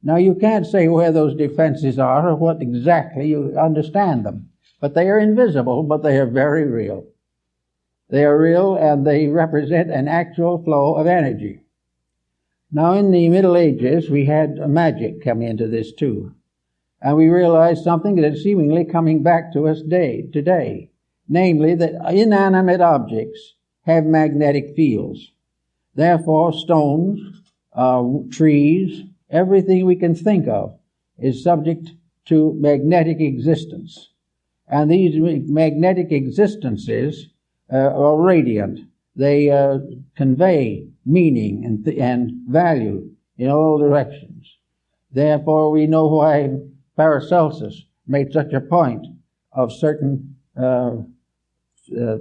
Now, you can't say where those defenses are or what exactly you understand them, but they are invisible, but they are very real. They are real, and they represent an actual flow of energy. Now, in the Middle Ages, we had magic come into this too, and we realized something that is seemingly coming back to us today, namely that inanimate objects have magnetic fields. Therefore, stones, trees, everything we can think of is subject to magnetic existence. And these magnetic existences are radiant. They convey meaning and value in all directions. Therefore, we know why Paracelsus made such a point of certain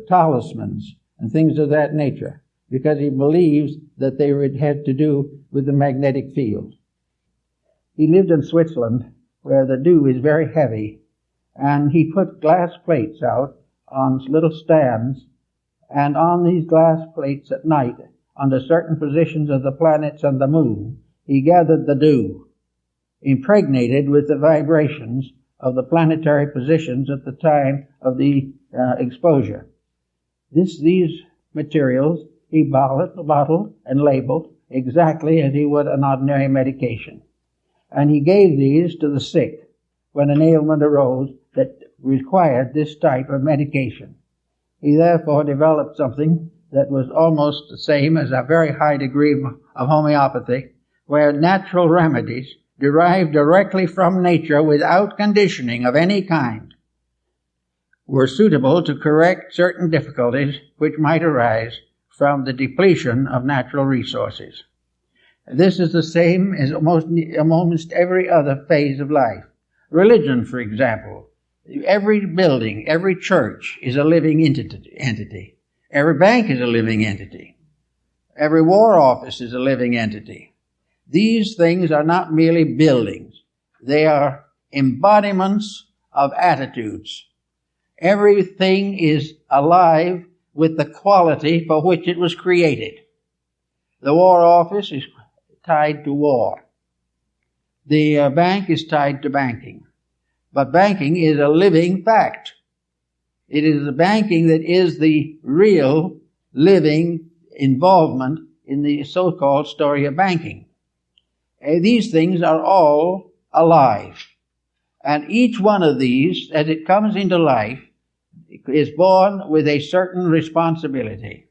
talismans and things of that nature, because he believes that they had to do with the magnetic field. He lived in Switzerland, where the dew is very heavy, and he put glass plates out on little stands, and on these glass plates at night, under certain positions of the planets and the moon, he gathered the dew, impregnated with the vibrations of the planetary positions at the time of the exposure. These materials he bottled and labeled exactly as he would an ordinary medication. And he gave these to the sick when an ailment arose that required this type of medication. He therefore developed something that was almost the same as a very high degree of homeopathy, where natural remedies derived directly from nature without conditioning of any kind were suitable to correct certain difficulties which might arise from the depletion of natural resources. This is the same as almost every other phase of life. Religion, for example. Every building, every church is a living entity. Every bank is a living entity. Every war office is a living entity. These things are not merely buildings. They are embodiments of attitudes. Everything is alive with the quality for which it was created. The war office is tied to war. The bank is tied to banking. But banking is a living fact. It is the banking that is the real living involvement in the so-called story of banking. These things are all alive. And each one of these, as it comes into life, is born with a certain responsibility.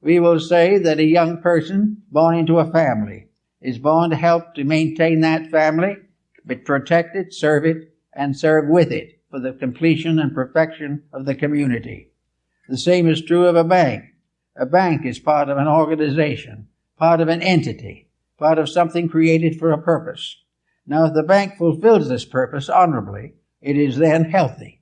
We will say that a young person born into a family is born to help to maintain that family, but protect it, serve it, and serve with it for the completion and perfection of the community. The same is true of a bank. A bank is part of an organization, part of an entity, part of something created for a purpose. Now, if the bank fulfills this purpose honorably, it is then healthy.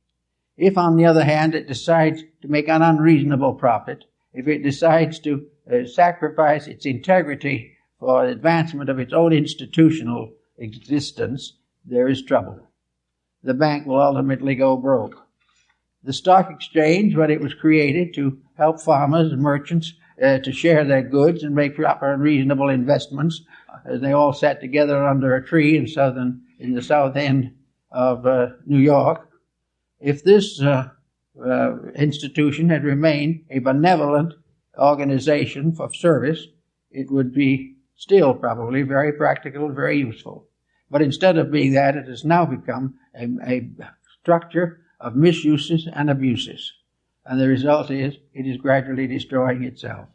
If, on the other hand, it decides to make an unreasonable profit, if it decides to sacrifice its integrity for advancement of its own institutional existence, there is trouble. The bank will ultimately go broke. The stock exchange, when it was created to help farmers and merchants to share their goods and make proper and reasonable investments, they all sat together under a tree in the south end of New York. If this institution had remained a benevolent organization for service, it would be still probably very practical and very useful. But instead of being that, it has now become a structure of misuses and abuses. And the result is it is gradually destroying itself.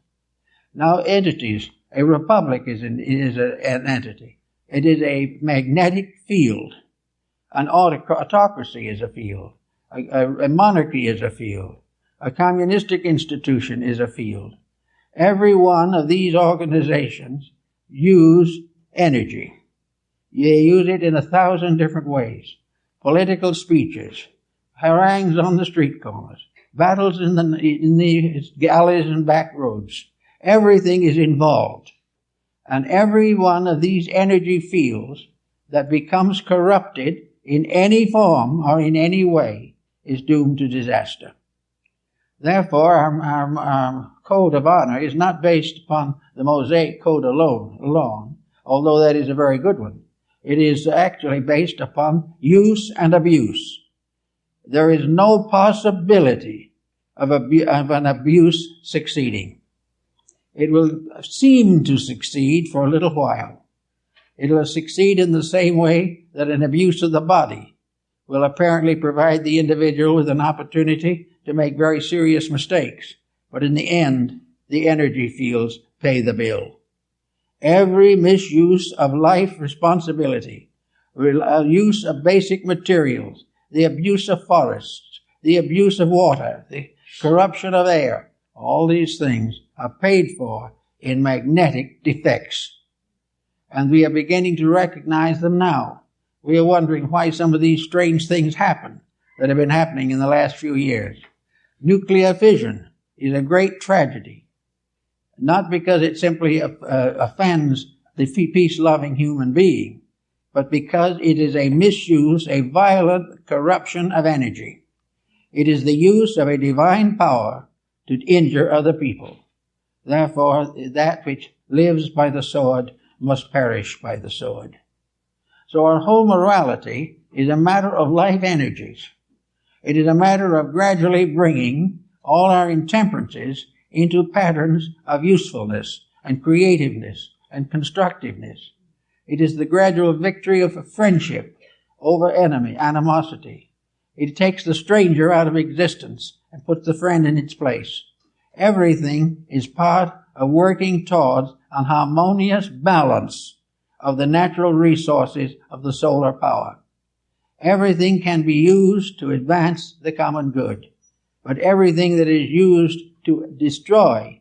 Now, entities. A republic is an entity. It is a magnetic field. An autocracy is a field. A monarchy is a field. A communistic institution is a field. Every one of these organizations use energy. They use it in 1,000 different ways. Political speeches, harangues on the street corners, battles in the alleys and back roads. Everything is involved. And every one of these energy fields that becomes corrupted in any form or in any way is doomed to disaster. Therefore, our code of honor is not based upon the Mosaic Code alone, although that is a very good one. It is actually based upon use and abuse. There is no possibility of an abuse succeeding. It will seem to succeed for a little while. It will succeed in the same way that an abuse of the body will apparently provide the individual with an opportunity to make very serious mistakes. But in the end, the energy fields pay the bill. Every misuse of life responsibility, use of basic materials, the abuse of forests, the abuse of water, the corruption of air, all these things are paid for in magnetic defects. And we are beginning to recognize them now. We are wondering why some of these strange things happen that have been happening in the last few years. Nuclear fission is a great tragedy, not because it simply offends the peace-loving human being, but because it is a misuse, a violent corruption of energy. It is the use of a divine power to injure other people. Therefore, that which lives by the sword must perish by the sword. So our whole morality is a matter of life energies. It is a matter of gradually bringing all our intemperances into patterns of usefulness and creativeness and constructiveness. It is the gradual victory of friendship over animosity. It takes the stranger out of existence and puts the friend in its place. Everything is part of working towards an harmonious balance of the natural resources of the solar power. Everything can be used to advance the common good, but everything that is used to destroy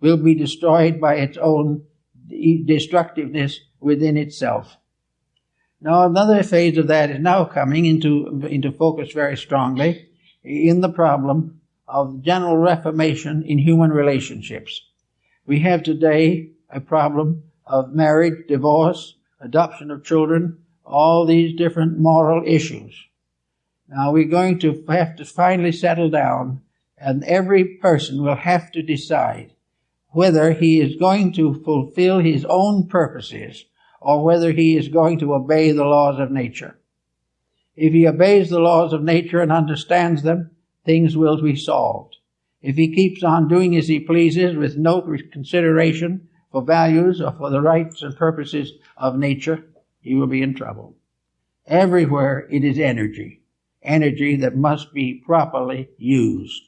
will be destroyed by its own destructiveness within itself. Now, another phase of that is now coming into focus very strongly in the problem of general reformation in human relationships. We have today a problem of marriage, divorce, adoption of children, all these different moral issues. Now we're going to have to finally settle down, and every person will have to decide whether he is going to fulfill his own purposes or whether he is going to obey the laws of nature. If he obeys the laws of nature and understands them, things will be solved. If he keeps on doing as he pleases with no consideration for values or for the rights and purposes of nature, he will be in trouble. Everywhere it is energy that must be properly used.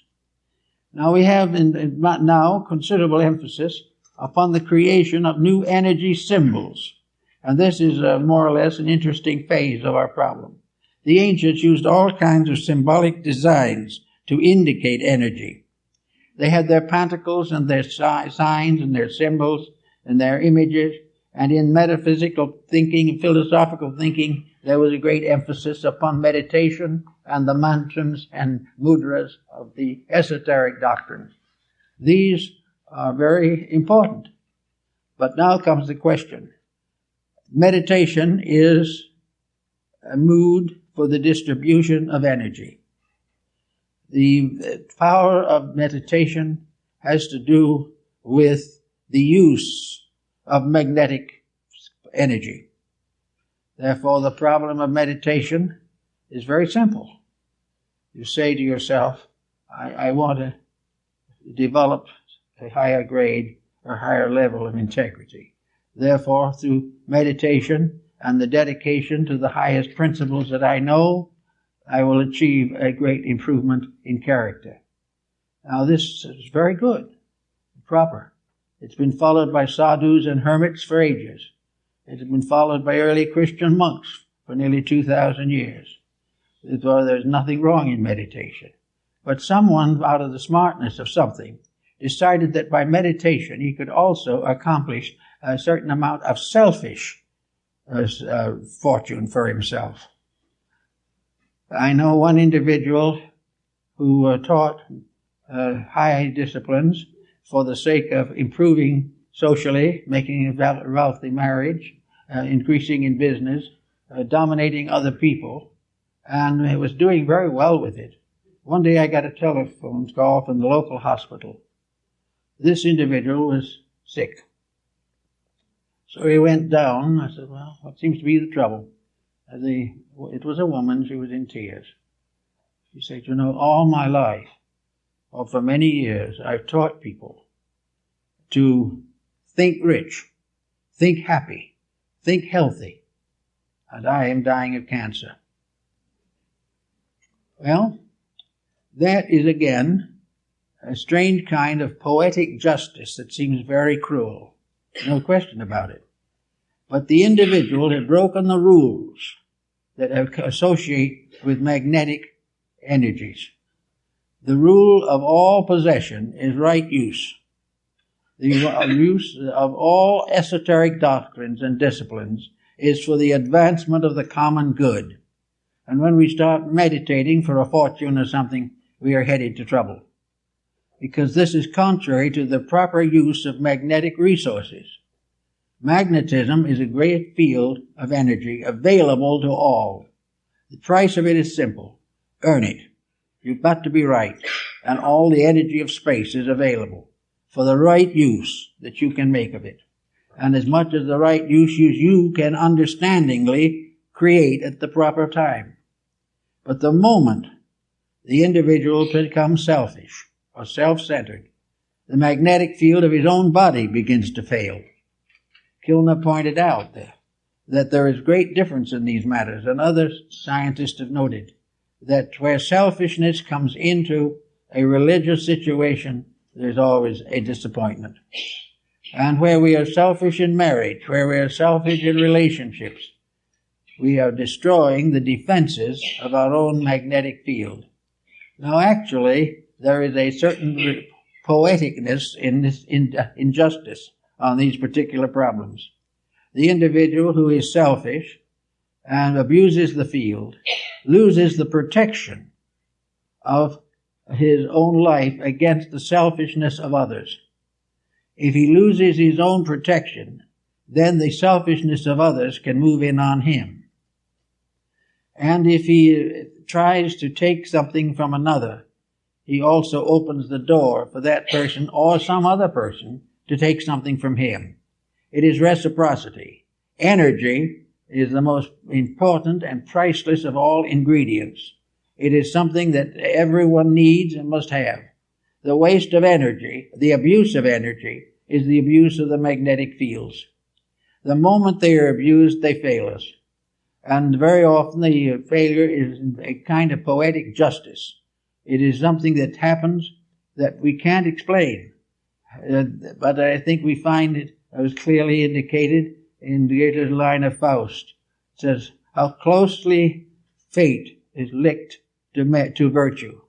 Now we have now considerable emphasis upon the creation of new energy symbols, and this is more or less an interesting phase of our problem. The ancients used all kinds of symbolic designs to indicate energy. They had their pentacles and their signs and their symbols and their images, and in metaphysical thinking and philosophical thinking, there was a great emphasis upon meditation and the mantras and mudras of the esoteric doctrines. These are very important. But now comes the question. Meditation is a mood for the distribution of energy. The power of meditation has to do with the use of magnetic energy. Therefore, the problem of meditation is very simple. You say to yourself, I want to develop a higher grade or higher level of integrity. Therefore, through meditation and the dedication to the highest principles that I know, I will achieve a great improvement in character. Now, this is very good, proper. It's been followed by sadhus and hermits for ages. It has been followed by early Christian monks for nearly 2,000 years. Therefore, there's nothing wrong in meditation. But someone, out of the smartness of something, decided that by meditation he could also accomplish a certain amount of selfish fortune for himself. I know one individual who taught high disciplines for the sake of improving socially, making a wealthy marriage, increasing in business, dominating other people, and he was doing very well with it. One day I got a telephone call from the local hospital. This individual was sick. So he went down. I said, well, what seems to be the trouble? It was a woman. She was in tears. She said, you know, all my life, or for many years, I've taught people to think rich, think happy, think healthy, and I am dying of cancer. Well, that is again a strange kind of poetic justice that seems very cruel. No question about it. But the individual had broken the rules that associate with magnetic energies. The rule of all possession is right use. The use of all esoteric doctrines and disciplines is for the advancement of the common good. And when we start meditating for a fortune or something, we are headed to trouble. Because this is contrary to the proper use of magnetic resources. Magnetism is a great field of energy available to all. The price of it is simple. Earn it. You've got to be right. And all the energy of space is available for the right use that you can make of it. And as much as the right use you can understandingly create at the proper time. But the moment the individual becomes selfish or self-centered, the magnetic field of his own body begins to fail. Kilner pointed out that there is great difference in these matters, and other scientists have noted that where selfishness comes into a religious situation, there's always a disappointment. And where we are selfish in marriage, where we are selfish in relationships, we are destroying the defenses of our own magnetic field. Now actually, there is a certain poeticness in this injustice on these particular problems. The individual who is selfish and abuses the field loses the protection of his own life against the selfishness of others. If he loses his own protection, then the selfishness of others can move in on him. And if he tries to take something from another, he also opens the door for that person or some other person to take something from him. It is reciprocity. Energy is the most important and priceless of all ingredients. It is something that everyone needs and must have. The waste of energy, the abuse of energy, is the abuse of the magnetic fields. The moment they are abused, they fail us. And very often the failure is a kind of poetic justice. It is something that happens that we can't explain. But I think we find it as clearly indicated in the Goethe's line of Faust. It says, how closely fate is linked to virtue,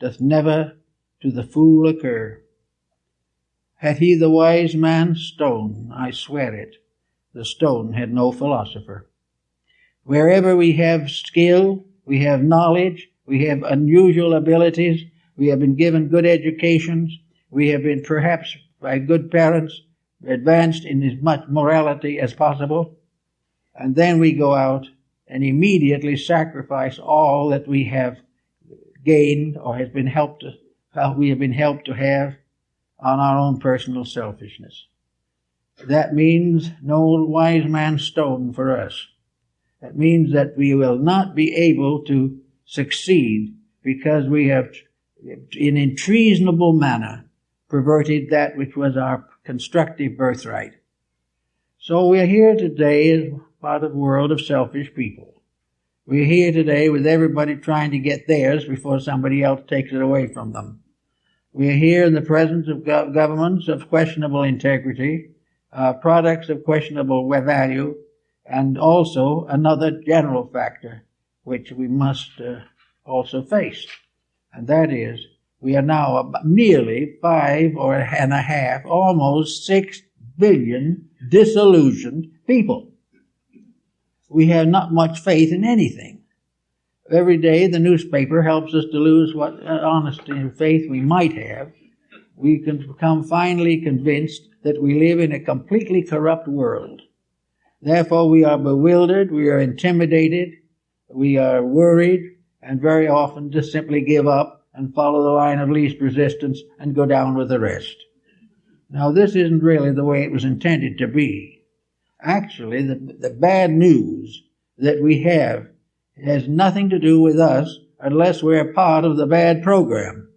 doth never to the fool occur. Had he the wise man's stone, I swear it, the stone had no philosopher. Wherever we have skill, we have knowledge, we have unusual abilities, we have been given good educations, we have been perhaps by good parents advanced in as much morality as possible, and then we go out and immediately sacrifice all that we have gained or has been helped to, how we have been helped to have on our own personal selfishness. That means no wise man's stone for us. That means that we will not be able to succeed because we have, in a treasonable manner, perverted that which was our constructive birthright. So we are here today as part of a world of selfish people. We're here today with everybody trying to get theirs before somebody else takes it away from them. We are here in the presence of governments of questionable integrity, products of questionable value, and also another general factor which we must also face. And that is, we are now nearly 5.5, almost 6 billion disillusioned people. We have not much faith in anything. Every day the newspaper helps us to lose what honesty and faith we might have. We can become finally convinced that we live in a completely corrupt world. Therefore we are bewildered, we are intimidated, we are worried, and very often just simply give up and follow the line of least resistance and go down with the rest. Now this isn't really the way it was intended to be. Actually, the bad news that we have has nothing to do with us unless we're part of the bad program.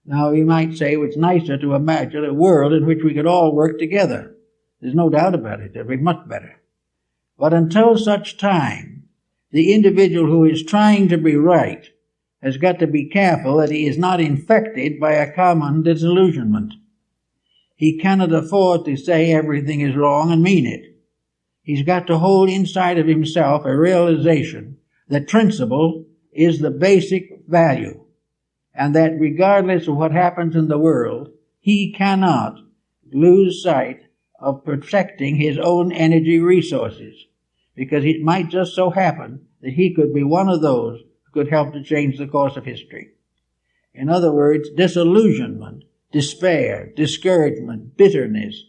Now, you might say it's nicer to imagine a world in which we could all work together. There's no doubt about it. It'd be much better. But until such time, the individual who is trying to be right has got to be careful that he is not infected by a common disillusionment. He cannot afford to say everything is wrong and mean it. He's got to hold inside of himself a realization that principle is the basic value, and that regardless of what happens in the world, he cannot lose sight of protecting his own energy resources, because it might just so happen that he could be one of those who could help to change the course of history. In other words, disillusionment, despair, discouragement, bitterness,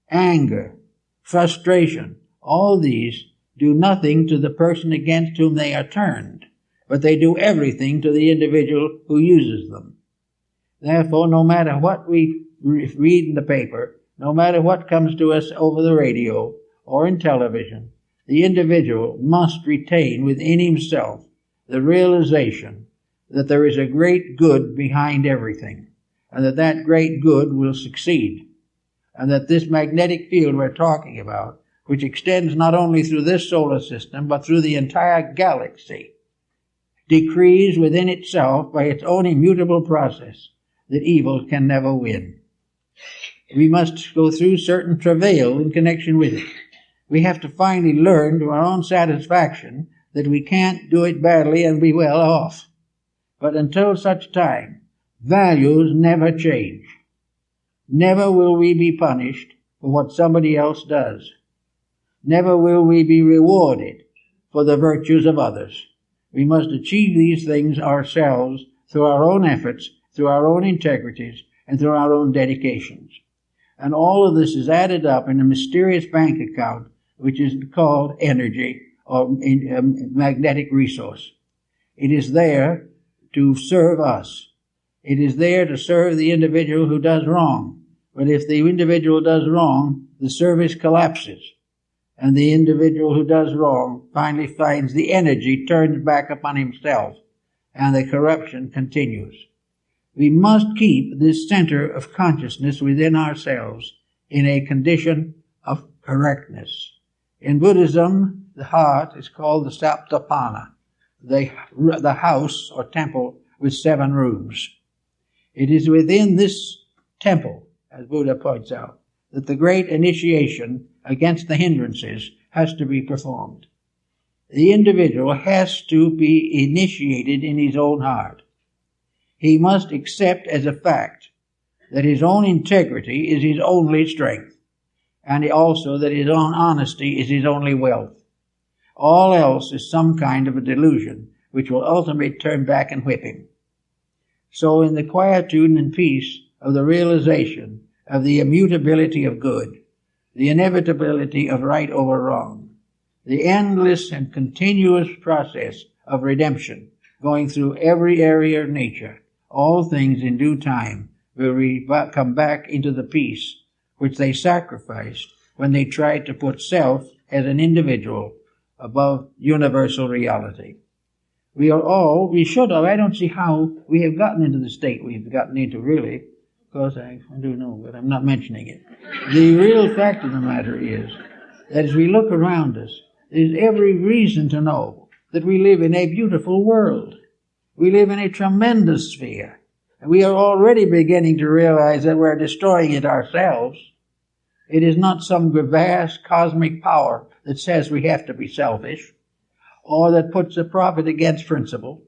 anger, frustration, all these do nothing to the person against whom they are turned, but they do everything to the individual who uses them. Therefore, no matter what we read in the paper, no matter what comes to us over the radio or in television, the individual must retain within himself the realization that there is a great good behind everything, and that that great good will succeed, and that this magnetic field we're talking about, which extends not only through this solar system, but through the entire galaxy, decrees within itself by its own immutable process that evil can never win. We must go through certain travail in connection with it. We have to finally learn to our own satisfaction that we can't do it badly and be well off. But until such time, values never change. Never will we be punished for what somebody else does. Never will we be rewarded for the virtues of others. We must achieve these things ourselves through our own efforts, through our own integrities, and through our own dedications. And all of this is added up in a mysterious bank account, which is called energy or magnetic resource. It is there to serve us. It is there to serve the individual who does wrong. But if the individual does wrong, the service collapses. And the individual who does wrong finally finds the energy turned back upon himself, and the corruption continues. We must keep this center of consciousness within ourselves in a condition of correctness. In Buddhism, the heart is called the Saptapana, the house or temple with 7 rooms. It is within this temple, as Buddha points out, that the great initiation against the hindrances has to be performed. The individual has to be initiated in his own heart. He must accept as a fact that his own integrity is his only strength, and also that his own honesty is his only wealth. All else is some kind of a delusion which will ultimately turn back and whip him. So in the quietude and peace of the realization of the immutability of good, the inevitability of right over wrong, the endless and continuous process of redemption going through every area of nature, all things in due time will come back into the peace which they sacrificed when they tried to put self as an individual above universal reality. We should have, I don't see how we have gotten into the state we've gotten into really. Of course, I do know, but I'm not mentioning it. The real fact of the matter is that as we look around us, there's every reason to know that we live in a beautiful world. We live in a tremendous sphere. And we are already beginning to realize that we're destroying it ourselves. It is not some vast cosmic power that says we have to be selfish, or that puts a profit against principle.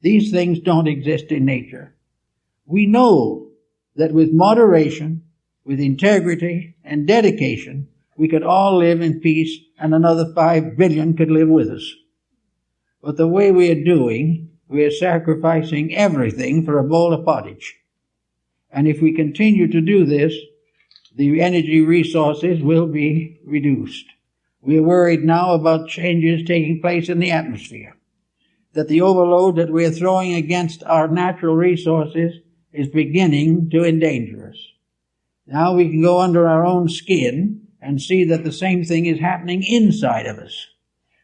These things don't exist in nature. We know that with moderation, with integrity and dedication, we could all live in peace and another 5 billion could live with us. But the way we are doing, we are sacrificing everything for a bowl of pottage. And if we continue to do this, the energy resources will be reduced. We are worried now about changes taking place in the atmosphere, that the overload that we are throwing against our natural resources is beginning to endanger us. Now we can go under our own skin and see that the same thing is happening inside of us.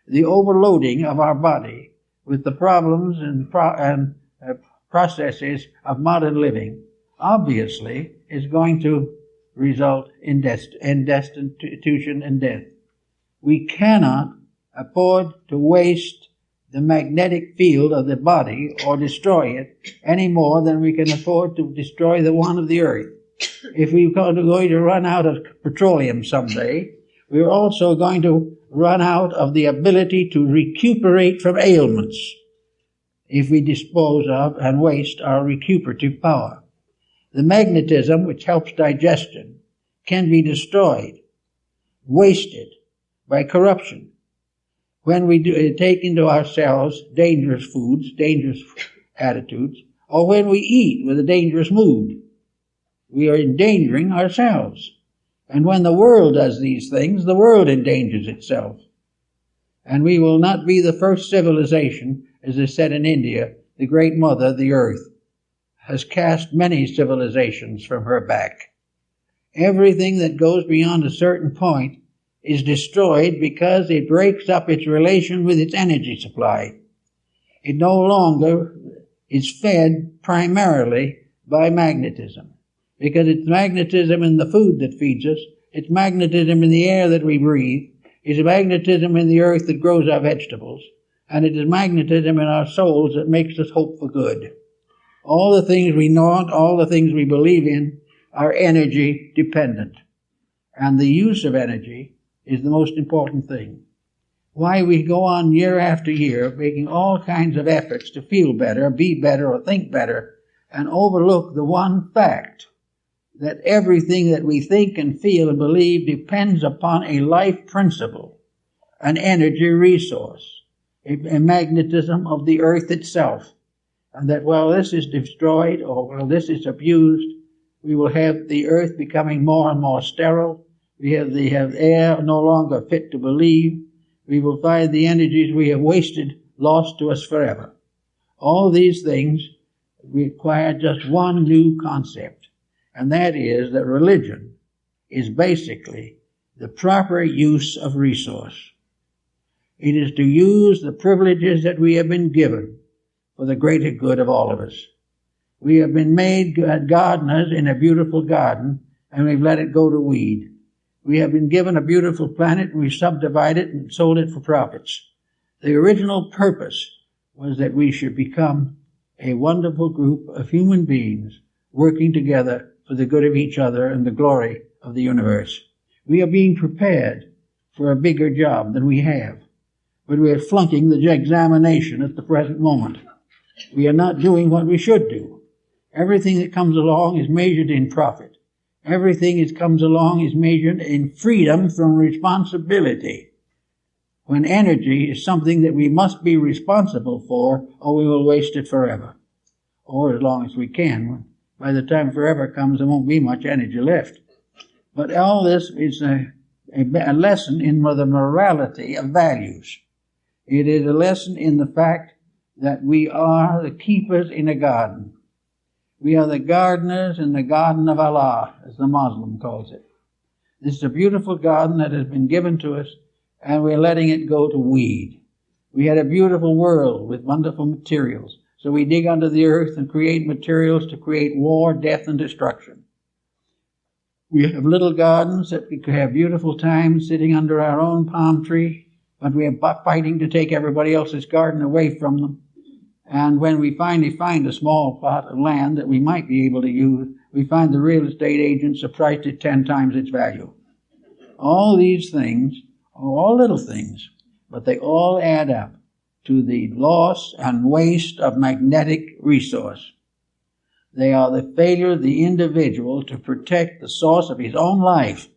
The overloading of our body with the problems and processes of modern living obviously is going to result in destitution and death. We cannot afford to waste the magnetic field of the body or destroy it any more than we can afford to destroy the one of the earth. If we're going to run out of petroleum someday, we're also going to run out of the ability to recuperate from ailments if we dispose of and waste our recuperative power. The magnetism which helps digestion can be destroyed, wasted by corruption. When we take into ourselves dangerous foods, dangerous attitudes, or when we eat with a dangerous mood, we are endangering ourselves. And when the world does these things, the world endangers itself. And we will not be the first civilization, as is said in India, the great mother, the earth, has cast many civilizations from her back. Everything that goes beyond a certain point is destroyed because it breaks up its relation with its energy supply. It no longer is fed primarily by magnetism, because it's magnetism in the food that feeds us, it's magnetism in the air that we breathe, it's magnetism in the earth that grows our vegetables, and it is magnetism in our souls that makes us hope for good. All the things we know, all the things we believe in, are energy dependent. And the use of energy is the most important thing. Why we go on year after year making all kinds of efforts to feel better, be better, or think better, and overlook the one fact that everything that we think and feel and believe depends upon a life principle, an energy resource, a magnetism of the earth itself. And that while this is destroyed or while this is abused, we will have the earth becoming more and more sterile. We have air no longer fit to believe. We will find the energies we have wasted lost to us forever. All these things require just one new concept, and that is that religion is basically the proper use of resource. It is to use the privileges that we have been given for the greater good of all of us. We have been made gardeners in a beautiful garden, and we've let it go to weed. We have been given a beautiful planet, and we subdivided it and sold it for profits. The original purpose was that we should become a wonderful group of human beings working together for the good of each other and the glory of the universe. We are being prepared for a bigger job than we have, but we are flunking the examination at the present moment. We are not doing what we should do. Everything that comes along is measured in profit. Everything that comes along is measured in freedom from responsibility. When energy is something that we must be responsible for, or we will waste it forever. Or as long as we can. By the time forever comes, there won't be much energy left. But all this is a lesson in the morality of values. It is a lesson in the fact that we are the keepers in a garden. We are the gardeners in the garden of Allah, as the Muslim calls it. This is a beautiful garden that has been given to us, and we're letting it go to weed. We had a beautiful world with wonderful materials, so we dig under the earth and create materials to create war, death, and destruction. We have little gardens that we could have beautiful times sitting under our own palm tree, but we are fighting to take everybody else's garden away from them. And when we finally find a small plot of land that we might be able to use, we find the real estate agents have priced it 10 times its value. All these things are all little things, but they all add up to the loss and waste of magnetic resource. They are the failure of the individual to protect the source of his own life,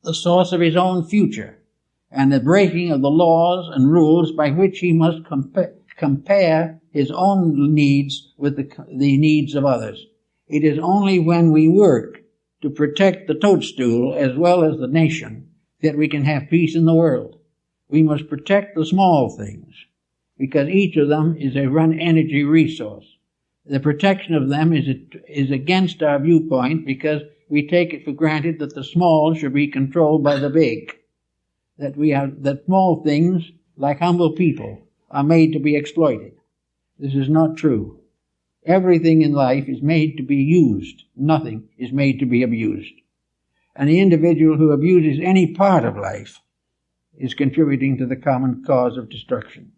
the source of his own future, and the breaking of the laws and rules by which he must compare his own needs with the needs of others. It is only when we work to protect the toadstool as well as the nation that we can have peace in the world. We must protect the small things because each of them is a energy resource. The protection of them is against our viewpoint because we take it for granted that the small should be controlled by the big. That small things, like humble people, are made to be exploited. This is not true. Everything in life is made to be used. Nothing is made to be abused. And the individual who abuses any part of life is contributing to the common cause of destruction.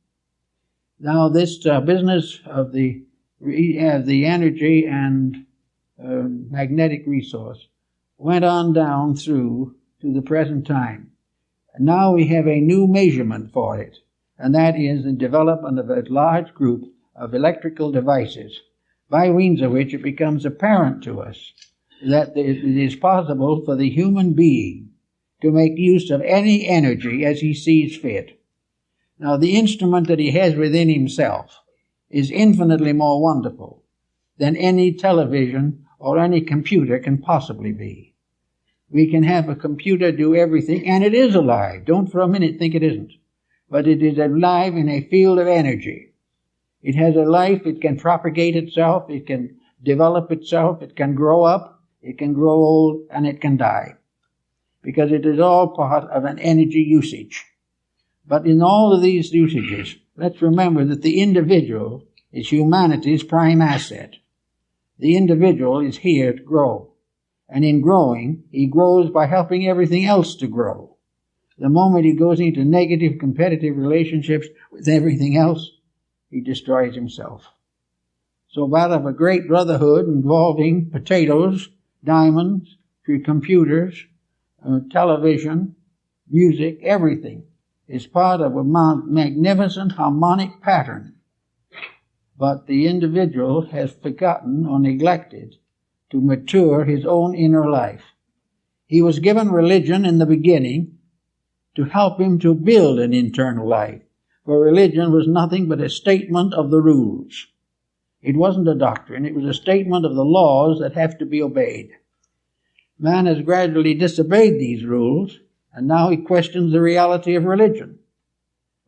Now, this business of the energy and magnetic resource went on down through to the present time. And now we have a new measurement for it, and that is the development of a large group of electrical devices by means of which it becomes apparent to us that it is possible for the human being to make use of any energy as he sees fit. Now, the instrument that he has within himself is infinitely more wonderful than any television or any computer can possibly be. We can have a computer do everything, and it is alive. Don't for a minute think it isn't. But it is alive in a field of energy. It has a life, it can propagate itself, it can develop itself, it can grow up, it can grow old, and it can die. Because it is all part of an energy usage. But in all of these usages, let's remember that the individual is humanity's prime asset. The individual is here to grow. And in growing, he grows by helping everything else to grow. The moment he goes into negative competitive relationships with everything else, he destroys himself. So out of a great brotherhood involving potatoes, diamonds, computers, television, music, everything is part of a magnificent harmonic pattern. But the individual has forgotten or neglected to mature his own inner life. He was given religion in the beginning to help him to build an internal life, for religion was nothing but a statement of the rules. It wasn't a doctrine, it was a statement of the laws that have to be obeyed. Man has gradually disobeyed these rules, and now he questions the reality of religion.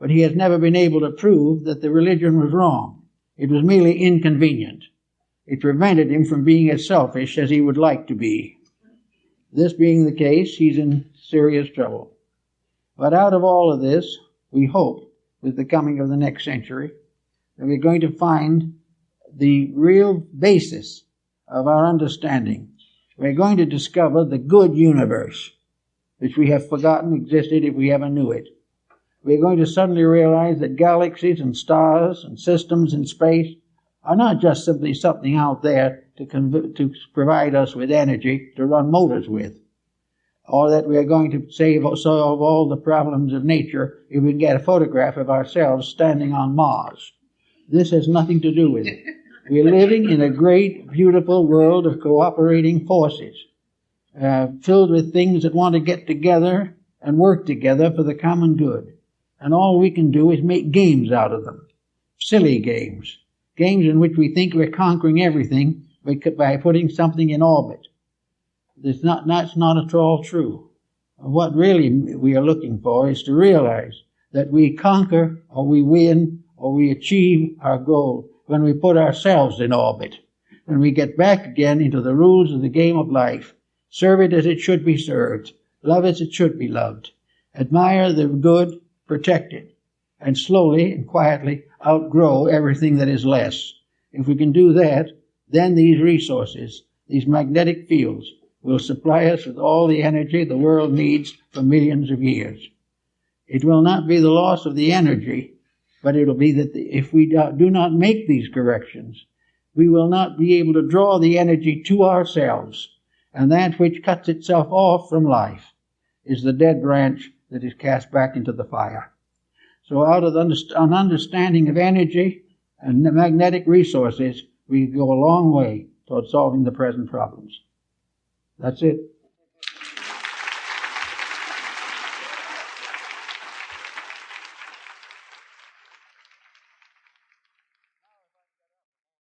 But he has never been able to prove that the religion was wrong. It was merely inconvenient. It prevented him from being as selfish as he would like to be. This being the case, he's in serious trouble. But out of all of this, we hope, with the coming of the next century, that we're going to find the real basis of our understanding. We're going to discover the good universe, which we have forgotten existed if we ever knew it. We're going to suddenly realize that galaxies and stars and systems in space are not just simply something out there to provide us with energy to run motors with, or that we are going to solve all the problems of nature if we can get a photograph of ourselves standing on Mars. This has nothing to do with it. We're living in a great, beautiful world of cooperating forces, filled with things that want to get together and work together for the common good. And all we can do is make games out of them. Silly games. Games in which we think we're conquering everything by putting something in orbit. That's not at all true. What really we are looking for is to realize that we conquer or we win or we achieve our goal when we put ourselves in orbit, when we get back again into the rules of the game of life, serve it as it should be served, love as it should be loved, admire the good, protect it, and slowly and quietly outgrow everything that is less. If we can do that, then these resources, these magnetic fields, will supply us with all the energy the world needs for millions of years. It will not be the loss of the energy, but it will be that if we do not make these corrections, we will not be able to draw the energy to ourselves, and that which cuts itself off from life is the dead branch that is cast back into the fire. So out of an understanding of energy and the magnetic resources, we go a long way toward solving the present problems. That's it.